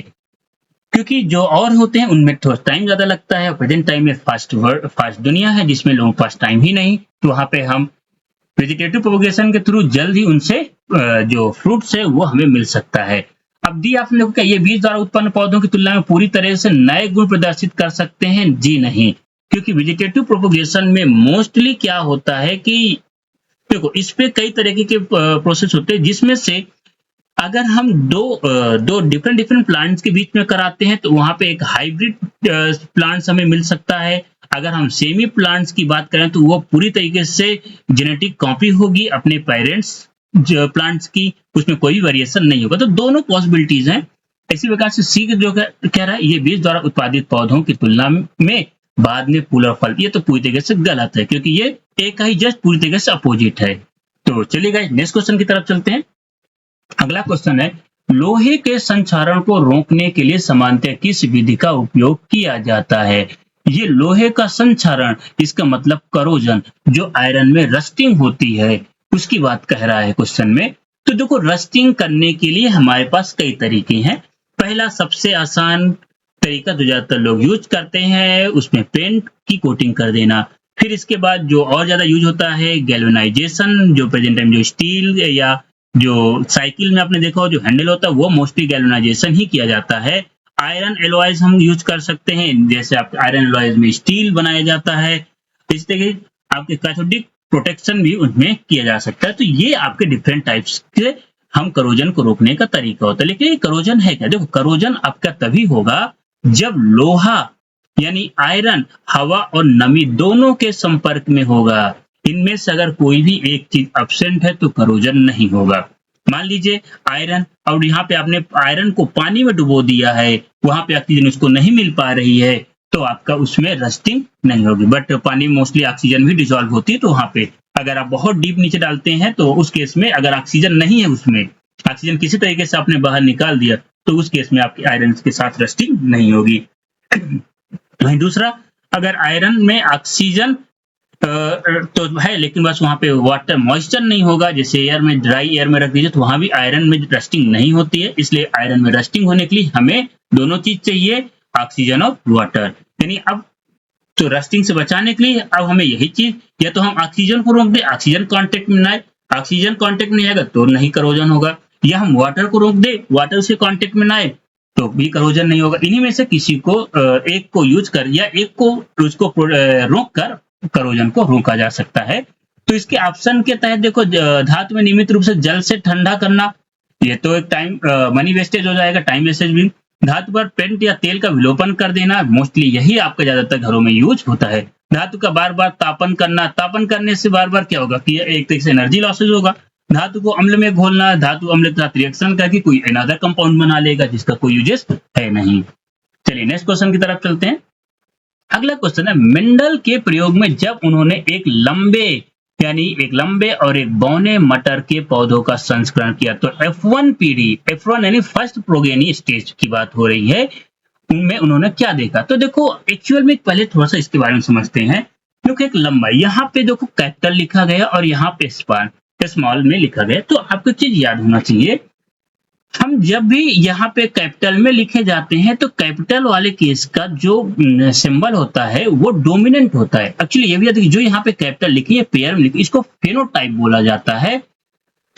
क्योंकि जो और होते हैं उनमें थोड़ा टाइम ज्यादा लगता है। प्रेजेंट टाइम में फास्ट दुनिया है जिसमें लोगों के पास टाइम ही नहीं, तो वहां पे हम वेजिटेटिव प्रोपोगेशन के थ्रू जल्द ही उनसे जो फ्रूट्स है वो हमें मिल सकता है। अब डी आपने कहा ये बीज द्वारा उत्पन्न पौधों की तुलना में पूरी तरह से नए गुण प्रदर्शित कर सकते हैं। जी नहीं, क्योंकि वेजिटेटिव प्रोपोगेशन में मोस्टली क्या होता है कि देखो इस पे कई तरीके के प्रोसेस होते हैं, जिसमें से अगर हम दो डिफरेंट प्लांट्स के बीच में कराते हैं तो वहां पे एक हाइब्रिड प्लांट्स हमें मिल सकता है। अगर हम सेमी प्लांट्स की बात करें तो वो पूरी तरीके से जेनेटिक कॉपी होगी अपने पेरेंट्स प्लांट्स की, उसमें कोई वेरिएशन नहीं होगा। तो दोनों पॉसिबिलिटीज हैं। इसी प्रकार से सी जो कह रहा है ये बीज द्वारा उत्पादित पौधों की तुलना में बाद में फूल और फल, ये तो पूरी तरीके से गलत है, क्योंकि ये एक ही जस्ट पूरी तरीके से अपोजिट है। तो चलिए गाइस नेक्स्ट क्वेश्चन की तरफ चलते हैं। अगला क्वेश्चन है लोहे के संक्षारण को रोकने के लिए सामान्यतः किस विधि का उपयोग किया जाता है। ये लोहे का संक्षारण, इसका मतलब करोजन, जो आयरन में रस्टिंग होती है उसकी बात कह रहा है क्वेश्चन में। तो देखो रस्टिंग करने के लिए हमारे पास कई तरीके हैं। पहला सबसे आसान तरीका जो ज्यादातर लोग यूज करते हैं उसमें पेंट की कोटिंग कर देना। फिर इसके बाद जो और ज्यादा यूज होता है गैल्वेनाइजेशन, जो प्रेजेंट टाइम जो स्टील या जो साइकिल में आपने देखा हो जो हैंडल होता है वो मोस्टली गैल्वेनाइजेशन ही किया जाता है। आयरन एलॉयज हम यूज कर सकते हैं, जैसे आप आयरन एलॉयज में स्टील बनाया जाता है। इस तरीके आपके कैथोडिक प्रोटेक्शन भी उनमें किया जा सकता है। तो ये आपके डिफरेंट टाइप्स के हम करोजन को रोकने का तरीका होता है। लेकिन ये करोजन है क्या? देखो करोजन आपका तभी होगा जब लोहा यानी आयरन हवा और नमी दोनों के संपर्क में होगा। इनमें से अगर कोई भी एक चीज एब्सेंट है तो करोजन नहीं होगा। मान लीजिए आयरन, और यहाँ पे आपने आयरन को पानी में डुबो दिया है, वहां पे ऑक्सीजन उसको नहीं मिल पा रही है, तो आपका उसमें रस्टिंग नहीं होगी। बट पानी में मोस्टली ऑक्सीजन भी डिसॉल्व होती है, तो वहां पे अगर आप बहुत डीप नीचे डालते हैं तो उस केस में अगर ऑक्सीजन नहीं है, उसमें ऑक्सीजन किसी तरीके से आपने बाहर निकाल दिया, तो उस केस में आपकी आयरन के साथ रस्टिंग नहीं होगी। वहीं दूसरा, अगर आयरन में ऑक्सीजन तो है लेकिन बस वहां पे वाटर मॉइस्चर नहीं होगा, जैसे एयर में, ड्राई एयर में रख दीजिए तो वहां भी आयरन में रस्टिंग नहीं होती है, इसलिए आयरन में रस्टिंग होने के लिए हमें दोनों चीज चाहिए, ऑक्सीजन और वाटर। यानी अब तो रस्टिंग से बचाने के लिए अब हमें यही चीज, या तो हम ऑक्सीजन को रोक दें, ऑक्सीजन कांटेक्ट में ना आए, ऑक्सीजन कांटेक्ट में आएगा तो नहीं करोजन होगा, या हम वाटर को रोक दें, वाटर से कांटेक्ट में ना आए तो भी करोजन नहीं होगा। इन्हीं में से किसी को एक को यूज कर या एक को उसको रोक कर करोजन को रोका जा सकता है। तो इसके ऑप्शन के तहत देखो, धातु में नियमित रूप से जल से ठंडा करना, ये तो एक टाइम मनी वेस्टेज हो जाएगा, टाइम वेस्टेज भी। धातु पर पेंट या तेल का विलोपन कर देना, मोस्टली यही आपका ज्यादातर घरों में यूज होता है। धातु का बार बार तापन करना, तापन करने से बार बार क्या होगा कि एक तरह से एनर्जी लॉसेज होगा। धातु को अम्ल में घोलना, धातु अम्ल के साथ रिएक्शन करके कोई अनदर कंपाउंड बना लेगा जिसका कोई यूजेस है नहीं। चलिए नेक्स्ट क्वेश्चन की तरफ चलते हैं। अगला क्वेश्चन है, मेंडल के प्रयोग में जब उन्होंने एक लंबे और एक बौने मटर के पौधों का संस्करण किया तो F1 पीढ़ी, F1 यानी फर्स्ट प्रोगेनी स्टेज की बात हो रही है, उनमें उन्होंने क्या देखा। तो देखो एक्चुअल में पहले थोड़ा सा इसके बारे में समझते हैं, क्योंकि एक लंबा, यहाँ पे देखो कैपिटल लिखा गया और यहाँ पे स्मॉल में लिखा गया, तो आपको चीज याद होना चाहिए, हम जब भी यहाँ पे कैपिटल में लिखे जाते हैं तो कैपिटल वाले केस का जो सिंबल होता है वो डोमिनेंट होता है। एक्चुअली ये भी याद, जो यहाँ पे कैपिटल लिखी है पेयर में लिखी, इसको फेनोटाइप बोला जाता है।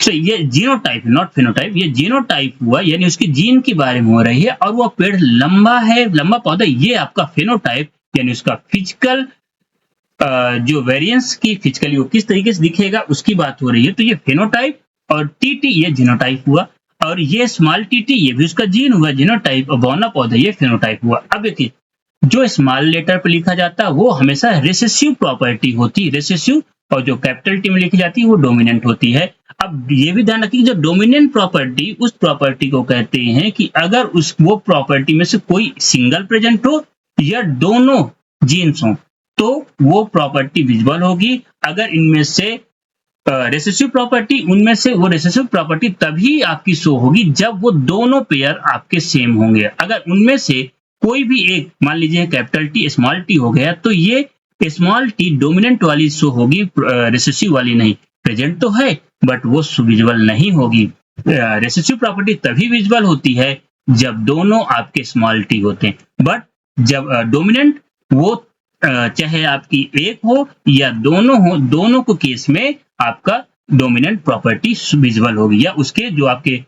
तो ये जीनोटाइप, नॉट फेनोटाइप, ये जीनोटाइप हुआ, यानी उसकी जीन के बारे में हो रही है, और वो पेड़ लंबा है, लंबा पौधा, ये आपका फेनोटाइप यानी उसका फिजिकल जो वेरिएंस की फिजिकली वो किस तरीके से दिखेगा उसकी बात हो रही है। तो ये फेनोटाइप, और टीटी ये जीनोटाइप हुआ, और ये स्मॉल टीटी ये भी उसका जीन हुआ जीनोटाइप, और बौना पौधा ये फेनोटाइप हुआ। अब देखिए, जो स्मॉल लेटर पे लिखा जाता है वो हमेशा रिसेसिव प्रॉपर्टी होती है, रिसेसिव, और जो कैपिटल टी में लिखी जाती है वो डोमिनेंट होती है। अब ये भी ध्यान रखिए, जो डोमिनेंट प्रॉपर्टी, उस प्रॉपर्टी को कहते हैं कि अगर वो प्रॉपर्टी में से कोई सिंगल प्रेजेंट हो या दोनों जीन्स हो तो वो प्रॉपर्टी विजिबल होगी। अगर इनमें से रिसेसिव प्रॉपर्टी, उनमें से वो रिसेसिव प्रॉपर्टी तभी आपकी शो होगी जब वो दोनों पेयर आपके सेम होंगे। अगर उनमें से कोई भी एक, मान लीजिए कैपिटल टी स्मॉल टी हो गया, तो ये स्मॉल टी डोमिनेंट वाली शो होगी, रिसेसिव वाली नहीं। प्रेजेंट तो है बट वो विजिबल नहीं होगी। रिसेसिव प्रॉपर्टी तभी विजिबल होती है जब दोनों आपके स्मॉल टी होते हैं, बट जब डोमिनेंट, वो चाहे आपकी एक हो या दोनों हो, दोनों को केस में आपका डोमिनेंट प्रॉपर्टी विजिबल होगी, या उसके जो आपके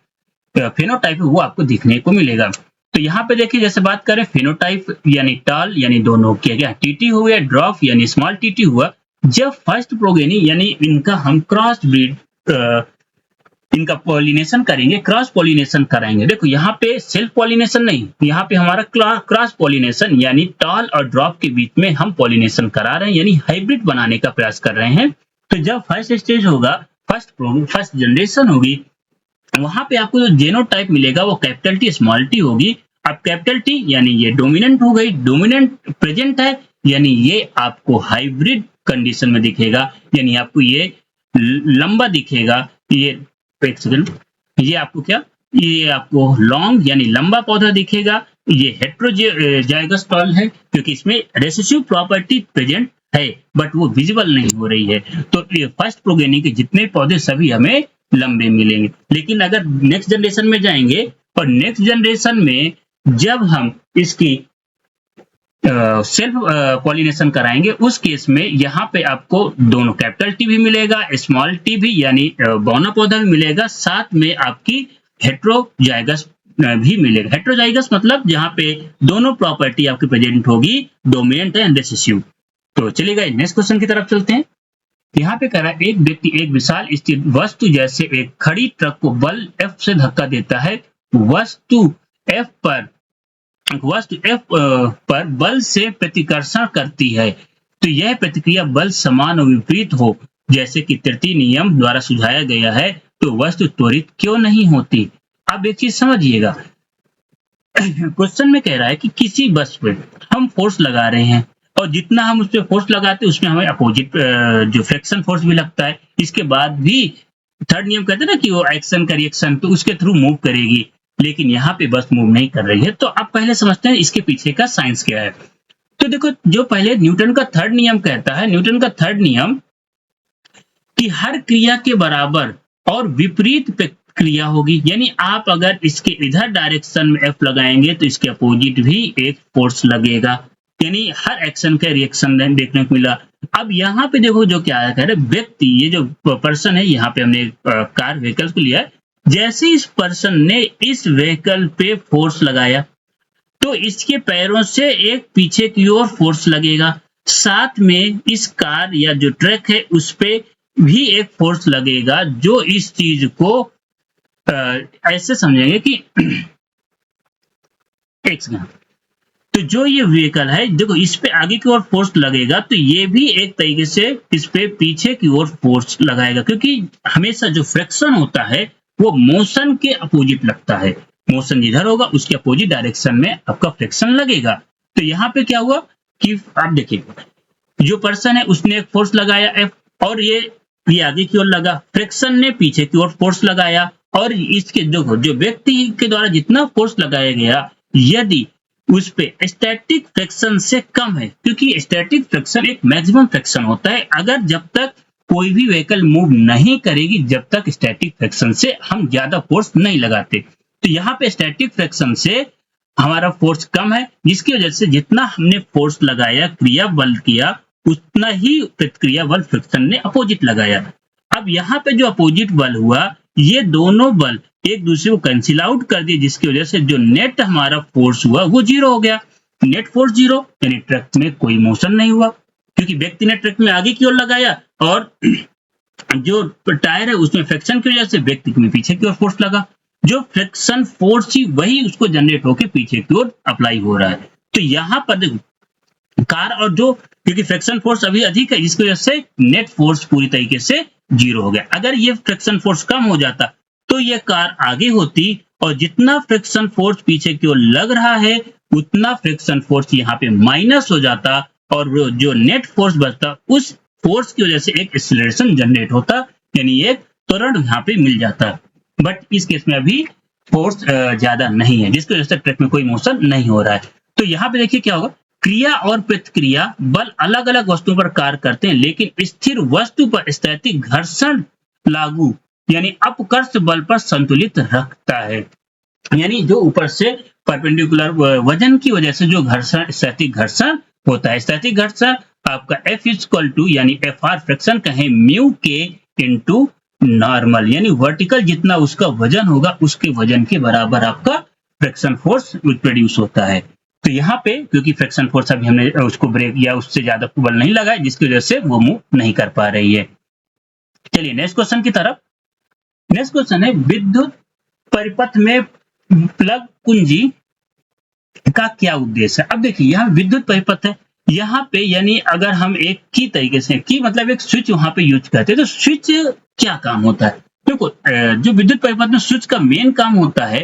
फेनोटाइप है वो आपको दिखने को मिलेगा। तो यहाँ पे देखिए, जैसे बात करें फेनोटाइप यानी टॉल, यानी दोनों किया गया, टीटी हो गया, ड्रॉफ यानी स्मॉल टीटी हुआ, जब फर्स्ट प्रोगेनी यानी इनका हम क्रॉस ब्रीड, इनका पॉलिनेशन करेंगे, क्रॉस पॉलिनेशन कराएंगे। देखो यहाँ पे सेल्फ पॉलिनेशन नहीं, यहाँ पे हमारा क्रॉस पॉलिनेशन, यानी टॉल और ड्रॉप के बीच में हम पॉलिनेशन करा रहे हैं, यानी हाइब्रिड बनाने का प्रयास कर रहे हैं। तो जब फर्स्ट स्टेज होगा, फर्स्ट जनरेशन होगी, वहां पे आपको जो जेनोटाइप मिलेगा वो कैपिटल टी स्मॉल टी होगी। अब कैपिटल टी यानी ये डोमिनेंट हो गई, डोमिनेंट प्रेजेंट है, यानी ये आपको हाइब्रिड कंडीशन में दिखेगा, यानी आपको ये लंबा दिखेगा, ये एक सेकंड, ये आपको क्या, ये आपको लॉन्ग यानी लंबा पौधा दिखेगा। ये हेट्रोजाइगस टॉल है क्योंकि इसमें रेसेसिव प्रॉपर्टी प्रेजेंट है बट वो विजिबल नहीं हो रही है। तो ये फर्स्ट प्रोगेनी के जितने पौधे सभी हमें लंबे मिलेंगे। लेकिन अगर नेक्स्ट जनरेशन में जाएंगे, और नेक्स्ट जनरेशन में जब हम इसकी सेल्फ पॉलिनेशन कराएंगे, उस केस में यहाँ पे आपको दोनों कैपिटल टी भी मिलेगा, स्मॉल टी भी, यानी बौना पौधा भी मिलेगा, साथ में आपकी हेट्रोजाइगस भी मिलेगा। हेट्रोजाइगस मतलब जहाँ पे दोनों प्रॉपर्टी आपकी प्रेजेंट होगी, डोमिनेंट एंड रिसेसिव। तो चलिएगा नेक्स्ट क्वेश्चन की तरफ चलते हैं। यहाँ पे कह रहा है, एक व्यक्ति एक विशाल स्थिर वस्तु जैसे एक खड़ी ट्रक को बल F से धक्का देता है, वस्तु F पर बल से प्रतिकर्षण करती है, तो यह प्रतिक्रिया बल समान और विपरीत हो जैसे कि तृतीय नियम द्वारा सुझाया गया है, तो वस्तु त्वरित क्यों नहीं होती। अब एक चीज समझिएगा, क्वेश्चन में कह रहा है कि किसी वस्तु पे हम फोर्स लगा रहे हैं, और जितना हम उस पर फोर्स लगाते हैं उसमें हमें अपोजिट जो फ्रिक्शन फोर्स भी लगता है। इसके बाद भी थर्ड नियम कहते हैं ना कि वो एक्शन का रिएक्शन, तो उसके थ्रू मूव करेगी, लेकिन यहाँ पे बस मूव नहीं कर रही है। तो अब पहले समझते हैं इसके पीछे का साइंस क्या है। तो देखो, जो पहले न्यूटन का थर्ड नियम कहता है, न्यूटन का थर्ड नियम कि हर क्रिया के बराबर और विपरीत क्रिया होगी, यानी आप अगर इसके इधर डायरेक्शन में F लगाएंगे तो इसके अपोजिट भी एक फोर्स लगेगा, यानी हर एक्शन का रिएक्शन देखने को मिला। अब यहाँ पे देखो जो क्या कह रहे व्यक्ति, ये जो पर्सन है, यहाँ पे हमने कार व्हीकल को लिया है, जैसे इस पर्सन ने इस व्हीकल पे फोर्स लगाया तो इसके पैरों से एक पीछे की ओर फोर्स लगेगा, साथ में इस कार या जो ट्रक है उस पे भी एक फोर्स लगेगा, जो इस चीज को ऐसे समझेंगे कि एक सेकंड, तो जो ये व्हीकल है देखो, इस पे आगे की ओर फोर्स लगेगा तो ये भी एक तरीके से इस पे पीछे की ओर फोर्स लगाएगा, क्योंकि हमेशा जो फ्रिक्शन होता है वो मोशन के अपोजिट लगता है, मोशन जिधर होगा उसके अपोजिट डायरेक्शन में आपका फ्रिक्शन लगेगा। तो यहाँ पे क्या हुआ कि आप देखिए, जो पर्सन है उसने एक फोर्स लगाया F, और ये आगे की ओर लगा, फ्रिक्शन ने पीछे की ओर फोर्स लगाया, और इसके देखो जो व्यक्ति के द्वारा जितना फोर्स लगाया गया, यदि उस पे स्टैटिक फ्रिक्शन से कम है, क्योंकि स्टैटिक फ्रिक्शन एक मैक्सिमम फ्रिक्शन होता है, अगर जब तक कोई भी व्हीकल मूव नहीं करेगी जब तक स्टैटिक फ्रिक्शन से हम ज्यादा फोर्स नहीं लगाते। तो यहाँ पे स्टैटिक फ्रिक्शन से हमारा फोर्स कम है, जिसकी वजह से जितना हमने फोर्स लगाया, क्रिया बल किया, उतना ही प्रतिक्रिया बल फ्रिक्शन ने अपोजिट लगाया। अब यहाँ पे जो अपोजिट बल हुआ, ये दोनों बल एक दूसरे को कैंसिल आउट कर दिए, जिसकी वजह से जो नेट हमारा फोर्स हुआ वो जीरो हो गया। नेट फोर्स जीरो, यानी ट्रक में कोई मोशन नहीं हुआ, क्योंकि व्यक्ति ने ट्रक में आगे की ओर लगाया, और जो टायर है उसमें फ्रिक्शन की वजह से व्यक्ति में पीछे की ओर फोर्स लगा, जो फ्रिक्शन फोर्स ही वही उसको जनरेट होकर पीछे की ओर अप्लाई हो रहा है। तो यहाँ पर देखो कार, और जो क्योंकि फ्रिक्शन फोर्स अभी अधिक है, जिसकी वजह से नेट फोर्स पूरी तरीके से जीरो हो गया। अगर ये फ्रिक्शन फोर्स कम हो जाता तो ये कार आगे होती, और जितना फ्रिक्शन फोर्स पीछे की ओर लग रहा है उतना फ्रिक्शन फोर्स यहाँ पे माइनस हो जाता, और जो नेट फोर्स बचता उस फोर्स की वजह से एक एक्सीलरेशन जनरेट होता, यानी एक त्वरण यहाँ पे मिल जाता। बट इस केस में अभी फोर्स ज्यादा नहीं है, जिसकी वजह से ट्रक में कोई मोशन नहीं हो रहा है। तो यहाँ पे देखिए क्या होगा, क्रिया और प्रतिक्रिया बल अलग अलग वस्तुओं पर कार्य करते हैं, लेकिन स्थिर वस्तु पर स्थैतिक घर्षण लागू यानी अपकर्ष बल पर संतुलित रखता है। यानी जो ऊपर से परपेंडिकुलर वजन की वजह से जो घर्षण, स्थैतिक घर्षण होता है, स्थैतिक घर्षण आपका F इक्वल टू यानी FR फ्रिक्शन कहें म्यू के इंटू नॉर्मल, यानी वर्टिकल जितना उसका वजन होगा उसके वजन के बराबर आपका फ्रिक्शन फोर्स प्रोड्यूस होता है। तो यहाँ पे क्योंकि फ्रिक्शन फोर्स अभी हमने उसको ब्रेक या उससे ज्यादा बल नहीं लगाया, जिसकी वजह से वो मूव नहीं कर पा रही है। चलिए नेक्स्ट क्वेश्चन की तरफ। नेक्स्ट क्वेश्चन है, विद्युत परिपथ में प्लग कुंजी का क्या उद्देश्य है। अब देखिए यहाँ विद्युत परिपथ है, यहाँ पे यानी अगर हम एक की तरीके से की मतलब एक स्विच वहां पे यूज करते हैं, तो स्विच क्या काम होता है। देखो जो विद्युत परिपथ में स्विच का मेन काम होता है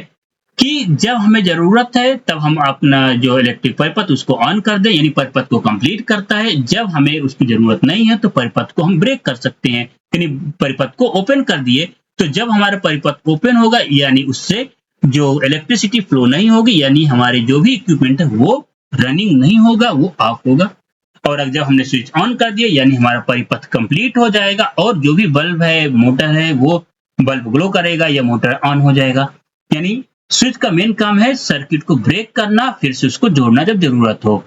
कि जब हमें जरूरत है तब हम अपना जो इलेक्ट्रिक परिपथ उसको ऑन कर दें, यानी परिपथ को कंप्लीट करता है। जब हमें उसकी जरूरत नहीं है तो परिपथ को हम ब्रेक कर सकते हैं, यानी परिपथ को ओपन कर दिए। तो जब हमारा परिपथ ओपन होगा यानी उससे जो इलेक्ट्रिसिटी फ्लो नहीं होगी, यानी हमारे जो भी इक्विपमेंट है वो रनिंग नहीं होगा, वो ऑफ होगा। और जब हमने स्विच ऑन कर दिया यानी हमारा परिपथ कंप्लीट हो जाएगा, और जो भी बल्ब है, मोटर है, वो बल्ब ग्लो करेगा या मोटर ऑन हो जाएगा। यानी स्विच का मेन काम है सर्किट को ब्रेक करना, फिर से उसको जोड़ना जब जरूरत हो,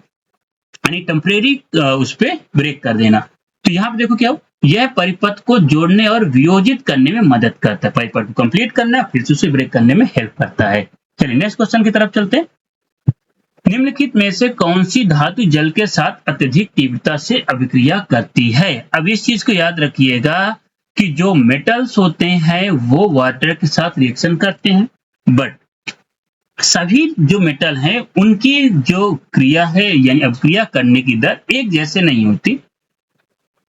यानी टेम्परेरी उस पर ब्रेक कर देना। तो यहाँ पे देखो क्या हो, यह परिपथ को जोड़ने और वियोजित करने में मदद करता है, परिपथ को कंप्लीट करना फिर से उसे ब्रेक करने में हेल्प करता है। चलिए नेक्स्ट क्वेश्चन की तरफ चलते हैं। निम्नलिखित में से कौन सी धातु जल के साथ अत्यधिक तीव्रता से अभिक्रिया करती है। अब इस चीज को याद रखिएगा कि जो मेटल्स होते हैं वो वाटर के साथ रिएक्शन करते हैं, बट सभी जो मेटल हैं उनकी जो क्रिया है यानी अभिक्रिया करने की दर एक जैसे नहीं होती।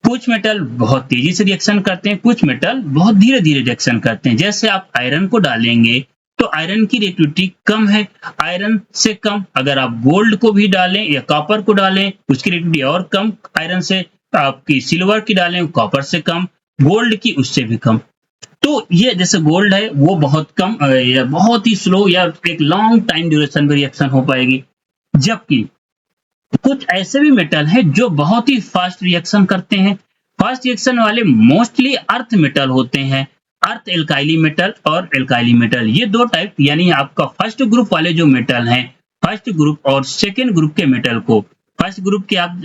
कुछ मेटल बहुत तेजी से रिएक्शन करते हैं, कुछ मेटल बहुत धीरे धीरे रिएक्शन करते हैं। जैसे आप आयरन को डालेंगे तो आयरन की रिएक्टिविटी कम है, आयरन से कम। अगर आप गोल्ड को भी डालें या कॉपर को डालें उसकी रिएक्टिविटी और कम आयरन से। आपकी सिल्वर की डालें कॉपर से कम, गोल्ड की उससे भी कम। तो ये जैसे गोल्ड है वो बहुत कम या बहुत ही स्लो या एक लॉन्ग टाइम ड्यूरेशन में रिएक्शन हो पाएगी, जबकि कुछ ऐसे भी मेटल हैं जो बहुत ही फास्ट रिएक्शन करते हैं। फास्ट रिएक्शन वाले मोस्टली अर्थ मेटल होते हैं। अर्थ एल्काइली मेटल और एल्काइली मेटल, ये दो टाइप, यानी आपका फर्स्ट ग्रुप वाले जो मेटल हैं, फर्स्ट ग्रुप और सेकेंड ग्रुप के मेटल को, फर्स्ट ग्रुप के आप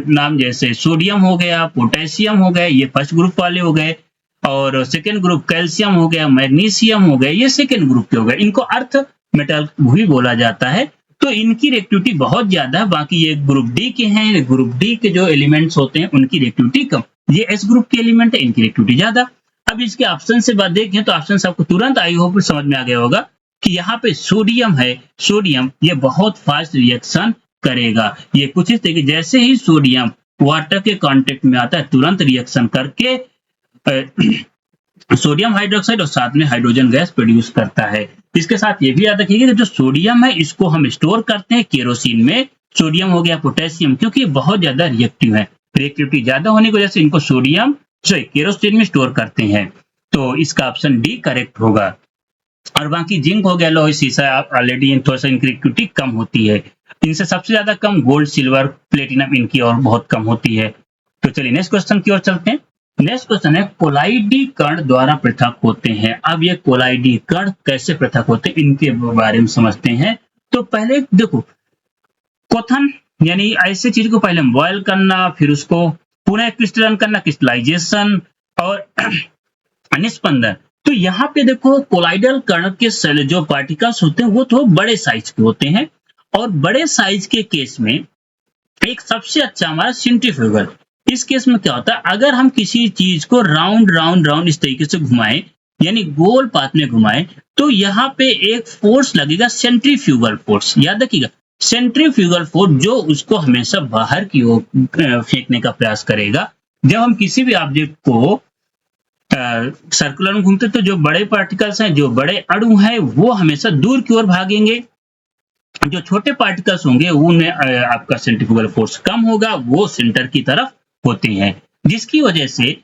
नाम जैसे सोडियम हो गया, पोटेशियम हो गया, ये फर्स्ट ग्रुप वाले हो गए। और सेकेंड ग्रुप कैल्शियम हो गया, मैग्नीशियम हो गया, ये सेकेंड ग्रुप के हो गए। इनको अर्थ मेटल भी बोला जाता है। तो इनकी रिएक्टिविटी बहुत ज्यादा है। बाकी ये ग्रुप डी के हैं, ग्रुप डी के जो एलिमेंट्स होते हैं उनकी रिएक्टिविटी कम। ये एस ग्रुप के एलिमेंट है, इनकी रिएक्टिविटी ज्यादा। अब इसके ऑप्शन से बात देखें तो ऑप्शन आपको तुरंत आई होप समझ में आ गया होगा कि यहाँ पे सोडियम है। सोडियम ये बहुत फास्ट रिएक्शन करेगा। ये कुछ इस तरीके, जैसे ही सोडियम वाटर के कांटेक्ट में आता है तुरंत रिएक्शन करके सोडियम हाइड्रोक्साइड और साथ में हाइड्रोजन गैस प्रोड्यूस करता है। इसके साथ ये भी याद रखिएगा कि जो सोडियम है इसको हम स्टोर करते हैं केरोसिन में। सोडियम हो गया, पोटेशियम, क्योंकि बहुत ज्यादा रिएक्टिव है, रिएक्टिविटी ज्यादा होने की वजह से इनको सोडियम केरोसिन में स्टोर करते हैं। तो इसका ऑप्शन डी करेक्ट होगा। और बाकी जिंक हो गया, लोहा, सीसा, ऑलरेडी थोड़ा सा इनकी रिएक्टिविटी कम होती है। इनसे सबसे ज्यादा कम गोल्ड, सिल्वर, प्लेटिनम, इनकी और बहुत कम होती है। तो चलिए नेक्स्ट क्वेश्चन की ओर चलते हैं। नेक्स्ट क्वेश्चन है, कोलाइडी कण द्वारा पृथक होते हैं। अब ये कोलाइडी कण कैसे पृथक होते हैं इनके बारे में समझते हैं। तो पहले देखो, क्वथन यानी ऐसे चीज को पहले बॉयल करना, फिर उसको पुनः क्रिस्टलन करना, क्रिस्टलाइजेशन और निस्पंदन। तो यहाँ पे देखो कोलाइडल कण के सेल जो पार्टिकल्स होते हैं वो तो बड़े साइज के होते हैं। और बड़े साइज के केस में एक सबसे अच्छा हमारा सेंट्रीफ्यूगल। इस केस में क्या होता है, अगर हम किसी चीज को राउंड राउंड राउंड इस तरीके से घुमाएं, यानी गोल पाथ में घुमाएं, तो यहाँ पे एक फोर्स लगेगा, सेंट्रीफ्यूगल फोर्स। याद रखिएगा, सेंट्रीफ्यूगल फोर्स जो उसको हमेशा बाहर की ओर फेंकने का प्रयास करेगा। जब हम किसी भी ऑब्जेक्ट को सर्कुलर में घूमते तो जो बड़े पार्टिकल्स हैं, जो बड़े अणु हैं, वो हमेशा दूर की ओर भागेंगे। जो छोटे पार्टिकल्स होंगे उनमें आपका सेंट्रीफ्यूगल फोर्स कम होगा, वो सेंटर की तरफ होते हैं। जिसकी वजह से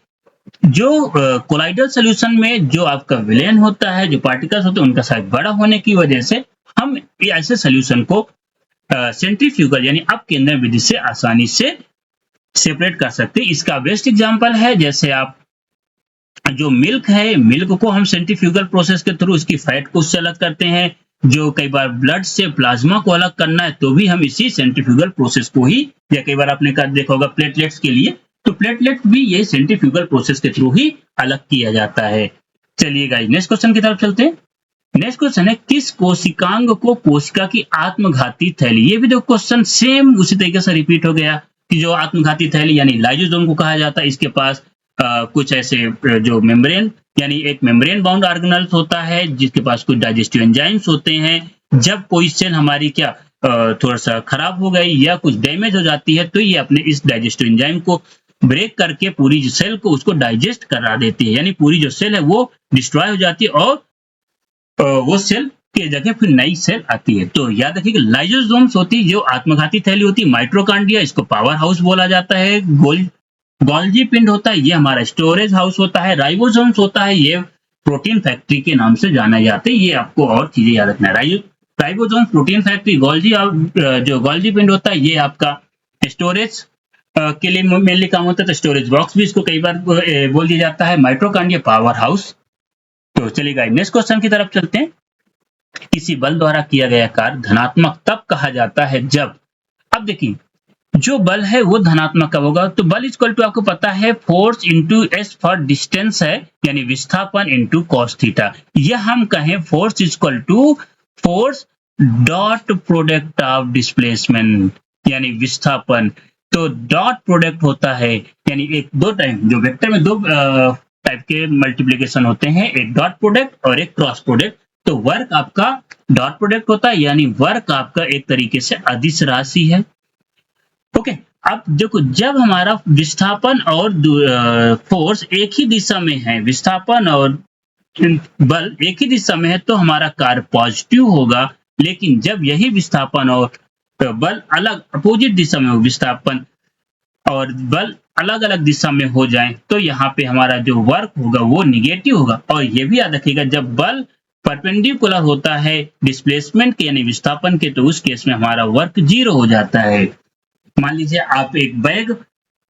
जो कोलाइडल सॉल्यूशन में जो आपका विलेन होता है, जो पार्टिकल्स होते हैं, उनका साइज बड़ा होने की वजह से हम ऐसे सॉल्यूशन को सेंट्रीफ्यूगल यानी अपकेंद्रण विधि से आसानी से सेपरेट कर सकते हैं। इसका बेस्ट एग्जांपल है, जैसे आप जो मिल्क है, मिल्क को हम सेंट्रीफ्यूगल प्रोसेस के थ्रू इसकी फैट को उससे अलग करते हैं। जो कई बार ब्लड से प्लाज्मा को अलग करना है तो भी हम इसी सेंट्रीफ्यूगल प्रोसेस को ही, या कई बार आपने देखा होगा प्लेटलेट्स के लिए, तो प्लेटलेट भी ये सेंट्रीफ्यूगल प्रोसेस के थ्रू ही अलग किया जाता है। चलिए गाइस नेक्स्ट क्वेश्चन की तरफ चलते हैं। नेक्स्ट क्वेश्चन है, किस कोशिकांग को कोशिका की आत्मघाती थैली। ये भी जो क्वेश्चन सेम उसी तरीके से रिपीट हो गया कि जो आत्मघाती थैली यानी लाइसोसोम को कहा जाता है। इसके पास कुछ ऐसे जो मेम्ब्रेन यानी एक मेम्ब्रेन बाउंड ऑर्गेनेल्स होता है, जिसके पास कुछ डाइजेस्टिव एंजाइम्स होते हैं। जब कोई सेल हमारी क्या थोड़ा सा खराब हो गई या कुछ डैमेज हो जाती है, तो ये अपने इस डाइजेस्टिव एंजाइम को ब्रेक करके पूरी जो सेल को उसको डाइजेस्ट करा देती है, यानी पूरी जो सेल है वो डिस्ट्रॉय हो जाती है और वो सेल की जगह फिर नई सेल आती है। तो याद रखिए लाइसोसोम्स होती है जो आत्मघाती थैली होती है, माइटोकॉन्ड्रिया इसको पावर हाउस बोला जाता है, गोल्जी पिंड होता है ये हमारा स्टोरेज हाउस होता है, राइबोसोम्स होता है ये प्रोटीन फैक्ट्री के नाम से जाना जाते हैं। ये आपको और चीजें याद रखना है, राइबोसोम्स प्रोटीन फैक्ट्री, जो गोल्जी पिंड होता है ये आपका स्टोरेज के लिए मेनली काम होता है, तो स्टोरेज बॉक्स भी इसको कई बार बोल दिया जाता है, माइटोकॉन्ड्रिया पावर हाउस। तो चलिए गाइस नेक्स्ट क्वेश्चन की तरफ चलते हैं। किसी बल द्वारा किया गया कार्य धनात्मक तब कहा जाता है जब, अब देखिए जो बल है वो धनात्मक कब होगा, तो बल इक्वल टू आपको पता है force into S for distance है, यानी विस्थापन इंटू कॉस थीटा। यह हम कहें force equal to force dot product of displacement, यानी विस्थापन। तो डॉट प्रोडक्ट होता है, यानी एक दो टाइम जो वेक्टर में दो टाइप के मल्टीप्लीकेशन होते हैं, एक डॉट प्रोडक्ट और एक क्रॉस प्रोडक्ट। तो वर्क आपका डॉट प्रोडक्ट होता है, यानी वर्क आपका एक तरीके से अदिश राशि है। ओके, अब देखो जब हमारा विस्थापन और फोर्स एक ही दिशा में है, विस्थापन और बल एक ही दिशा में है, तो हमारा कार्य पॉजिटिव होगा। लेकिन जब यही विस्थापन और बल अलग अपोजिट दिशा में हो, विस्थापन और बल अलग अलग दिशा में हो जाए, तो यहाँ पे हमारा जो वर्क होगा वो निगेटिव होगा। और ये भी याद रखिएगा जब बल परपेंडिकुलर होता है डिस्प्लेसमेंट के यानी विस्थापन के, तो उस केस में हमारा वर्क 0 हो जाता है। मान लीजिए आप एक बैग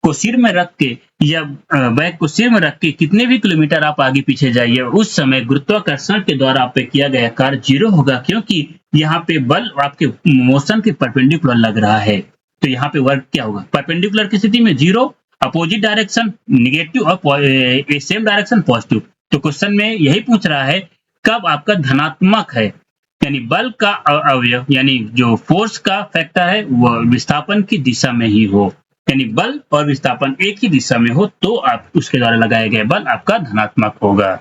को सिर में रख के या बैग को सिर में रख के कितने भी किलोमीटर आप आगे पीछे जाइए, उस समय गुरुत्वाकर्षण के द्वारा आप पे किया गया कार्य जीरो होगा, क्योंकि यहाँ पे बल आपके मोशन के परपेंडिकुलर लग रहा है। तो यहाँ पे वर्क क्या होगा, परपेंडिकुलर की स्थिति में जीरो, अपोजिट डायरेक्शन निगेटिव और सेम डायरेक्शन पॉजिटिव। तो क्वेश्चन में यही पूछ रहा है कब आपका धनात्मक है, यानी बल का अवयव यानी जो फोर्स का फैक्टर है वो विस्थापन की दिशा में ही हो, यानी बल और विस्थापन एक ही दिशा में हो तो आप उसके द्वारा लगाया गया बल आपका धनात्मक होगा।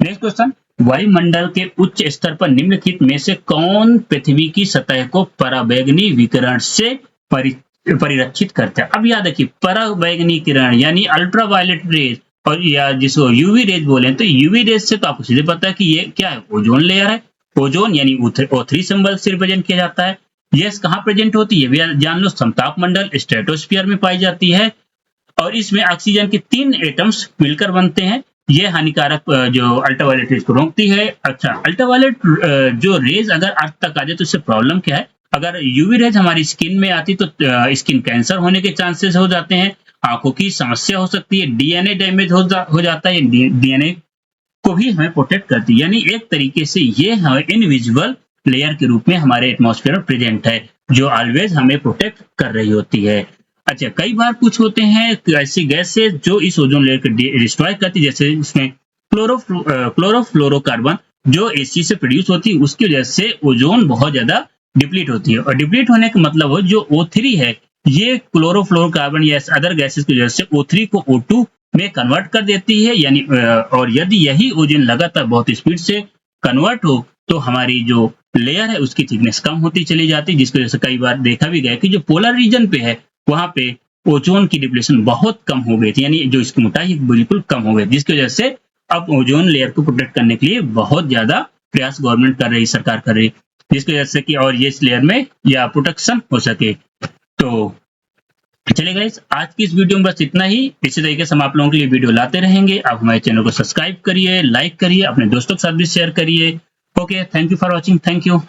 नेक्स्ट क्वेश्चन, वायुमंडल के उच्च स्तर पर निम्नलिखित में से कौन पृथ्वी की सतह को पराबैंगनी विकिरण से परिरक्षित करता है। अब याद रखिए पराबैंगनी किरण यानी अल्ट्रावायलेट रेज, और या जिसको यूवी रेज बोले, तो यूवी रेज से तो आपको सीधे पता है कि ये क्या है, ओजोन लेयर है। ओजोन यानी O3 सिंबल से रिप्रेजेंट किया जाता है। यस कहाँ प्रेजेंट होती है भी जान लो, समताप मंडल स्ट्रेटोस्फीयर में पाई जाती है, और इसमें ऑक्सीजन के 3 एटम्स मिलकर बनते हैं। ये हानिकारक जो अल्ट्रावायलेट रेज को रोकती है। अच्छा, अल्ट्रावायलेट जो रेज अगर अर्थ तक आ जाए तो इससे प्रॉब्लम क्या है, अगर यूवी रेज हमारी स्किन में आती तो स्किन कैंसर होने के चांसेस हो जाते हैं, आंखों की समस्या हो सकती है, डीएनए डैमेज हो जाता है, डीएनए को भी हमें प्रोटेक्ट करती है। यानी एक तरीके से ये हमें इनविजिबल लेयर के रूप में हमारे एटमॉस्फेयर में प्रेजेंट है, जो ऑलवेज हमें प्रोटेक्ट कर रही होती है। अच्छा, कई बार कुछ होते हैं ऐसी गैसें जो इस ओजोन लेयर को डिस्ट्रॉय करती है, जैसे इसमें क्लोरोफ्लोरोकार्बन जो एसी से प्रोड्यूस होती है, उसकी वजह से ओजोन बहुत ज्यादा डिप्लीट होती है। और डिप्लीट होने का मतलब हो जो O3 है, ये क्लोरोफ्लोरोकार्बन या अदर गैसेस की वजह से O3 को O2 में कन्वर्ट कर देती है, यानी और यदि यही ओजोन लगातार बहुत स्पीड से कन्वर्ट हो तो हमारी जो लेयर है उसकी थिकनेस कम होती चली जाती है, जिसकी वजह से कई बार देखा भी गया कि जो पोलर रीजन पे है वहां पे ओजोन की डिप्लेशन बहुत कम हो गई थी, यानी जो इसकी मोटाई बिल्कुल कम हो गई, जिसकी वजह से अब ओजोन लेयर को प्रोटेक्ट करने के लिए बहुत ज्यादा प्रयास गवर्नमेंट कर रही, सरकार कर रही, जिसकी वजह से कि और ये इस लेयर में या प्रोटेक्शन हो सके। तो चलिए गाइस, आज की इस वीडियो में बस इतना ही। इसी तरीके से हम आप लोगों के लिए वीडियो लाते रहेंगे। आप हमारे चैनल को सब्सक्राइब करिए, लाइक करिए, अपने दोस्तों के साथ भी शेयर करिए। Okay, thank you for watching, thank you.